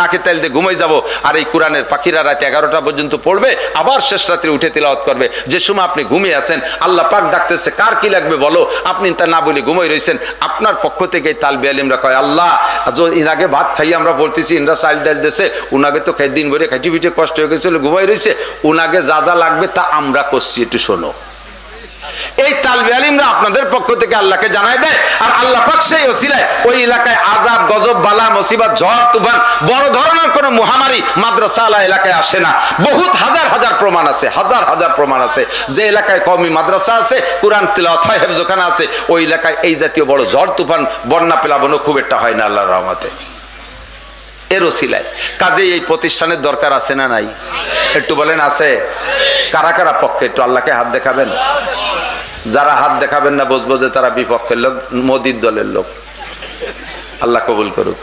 নাকে তেল দিয়ে ঘুমাই যাব, আর এই কোরআনের পাখিরা রাত 11টা পর্যন্ত পড়বে, আবার শেষ রাত্রে উঠে তিলাওয়াত করবে। যে সময় আপনি ঘুমিয়ে আছেন, আল্লাহ পাক ডাকতেছে, কার কি লাগবে বলো, আপনি তা না বলে ঘুমাই রয়েছেন। আপনার পক্ষ থেকে তালবি আলিমরা কয়, আল্লাহ ইন আগে ভাত খাইয়ে আমরা পড়তেছি, ইনরা চাল ডাল দিয়েছে, উনাকে তো দিন ভরে খাইটি পিঠে কষ্ট হয়ে গেছিল, ঘুমাই রয়েছে, উনাকে যা যা লাগবে তা আমরা করছি, একটু শোনো। এই তালবে আলিমরা আপনাদের পক্ষ থেকে আল্লাহকে জানায় দেয়, আর আল্লাহ পাক সেই ওসিলায় ওই এলাকায় আযাব, গজব, বালা, মুসিবত, ঝড় তুফান, বড় ধরনের কোনো মহামারী মাদ্রাসা এলাকায় আসে না। বহুত হাজার হাজার প্রমাণ আছে, হাজার হাজার প্রমাণ আছে যে এলাকায় কওমি মাদ্রাসা আছে, কোরআন তিলাওয়াত হয়, হেফজখানা আছে, ওই এলাকায় এই জাতীয় বড় ঝড় তুফান, বন্যা প্লাবনও খুব একটা হয় না আল্লাহর রহমতে। এর ওসিলায় কাজে এই প্রতিষ্ঠানের দরকার আছে না নাই? একটু বলেন আছে? কারা কারা পক্ষে একটু আল্লাহকে হাত দেখাবেন? যারা হাত দেখাবেন না বুঝবো যে তারা বিপক্ষের লোক, মোদির দলের লোক। আল্লাহ কবুল করুক।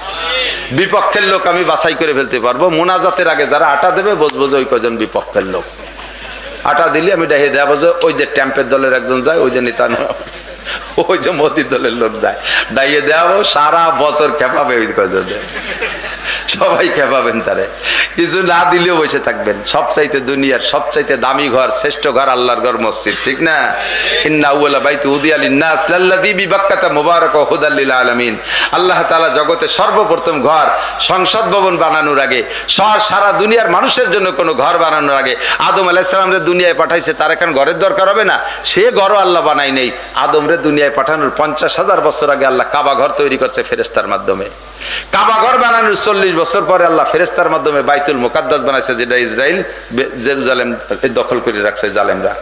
বিপক্ষের লোক আমি বাছাই করে ফেলতে পারবো। মোনাজাতের আগে যারা আটা দেবে বুঝবো যে ওই কজন বিপক্ষের লোক। আটা দিলে আমি দেখে দেবো যে ওই যে ট্যাম্পের দলের একজন যায়, ওই যে নেতা, ওই যে মোদির দলের লোক যায়, ডাইয়ে দেওয়াবো, সারা বছর খেপাবে ওই কজনে, সবাই খেপাবেন তারে। কিছু না দিলেও বসে থাকবেন। সবচাইতে দুনিয়ার সবচাইতে দামি ঘর, শ্রেষ্ঠ ঘর আল্লাহর ঘর মসজিদ, ঠিক না? ইন্না আউওয়ালা বাইতি উদিয়া লিন্নাস লাল্লাযী বিবাক্কাতা মুবারাকা হুদাল লিল আলামিন। আল্লাহ তাআলা জগতে সর্বপ্রথম ঘর, সংসদ ভবন বানানোর আগে, সারা দুনিয়ার মানুষের জন্য কোনো ঘর বানানোর আগে আদম আলাইহিস সালামরে দুনিয়ায় পাঠাইছে, তার এখন ঘরের দরকার হবে না? সে ঘরও আল্লাহ বানাই নেই। আদমরে দুনিয়ায় পাঠানোর 50,000 বছর আগে আল্লাহ কাবা ঘর তৈরি করছে ফেরেশতার মাধ্যমে। কাবা ঘর বানানোর 40 বছর পরে আল্লাহ ফেরেশতার মাধ্যমে বাইতুল মুকাদ্দাস বানাইছে, যেটা ইসরাইল জেরুজালেম দখল করে রাখছে জালেমরা।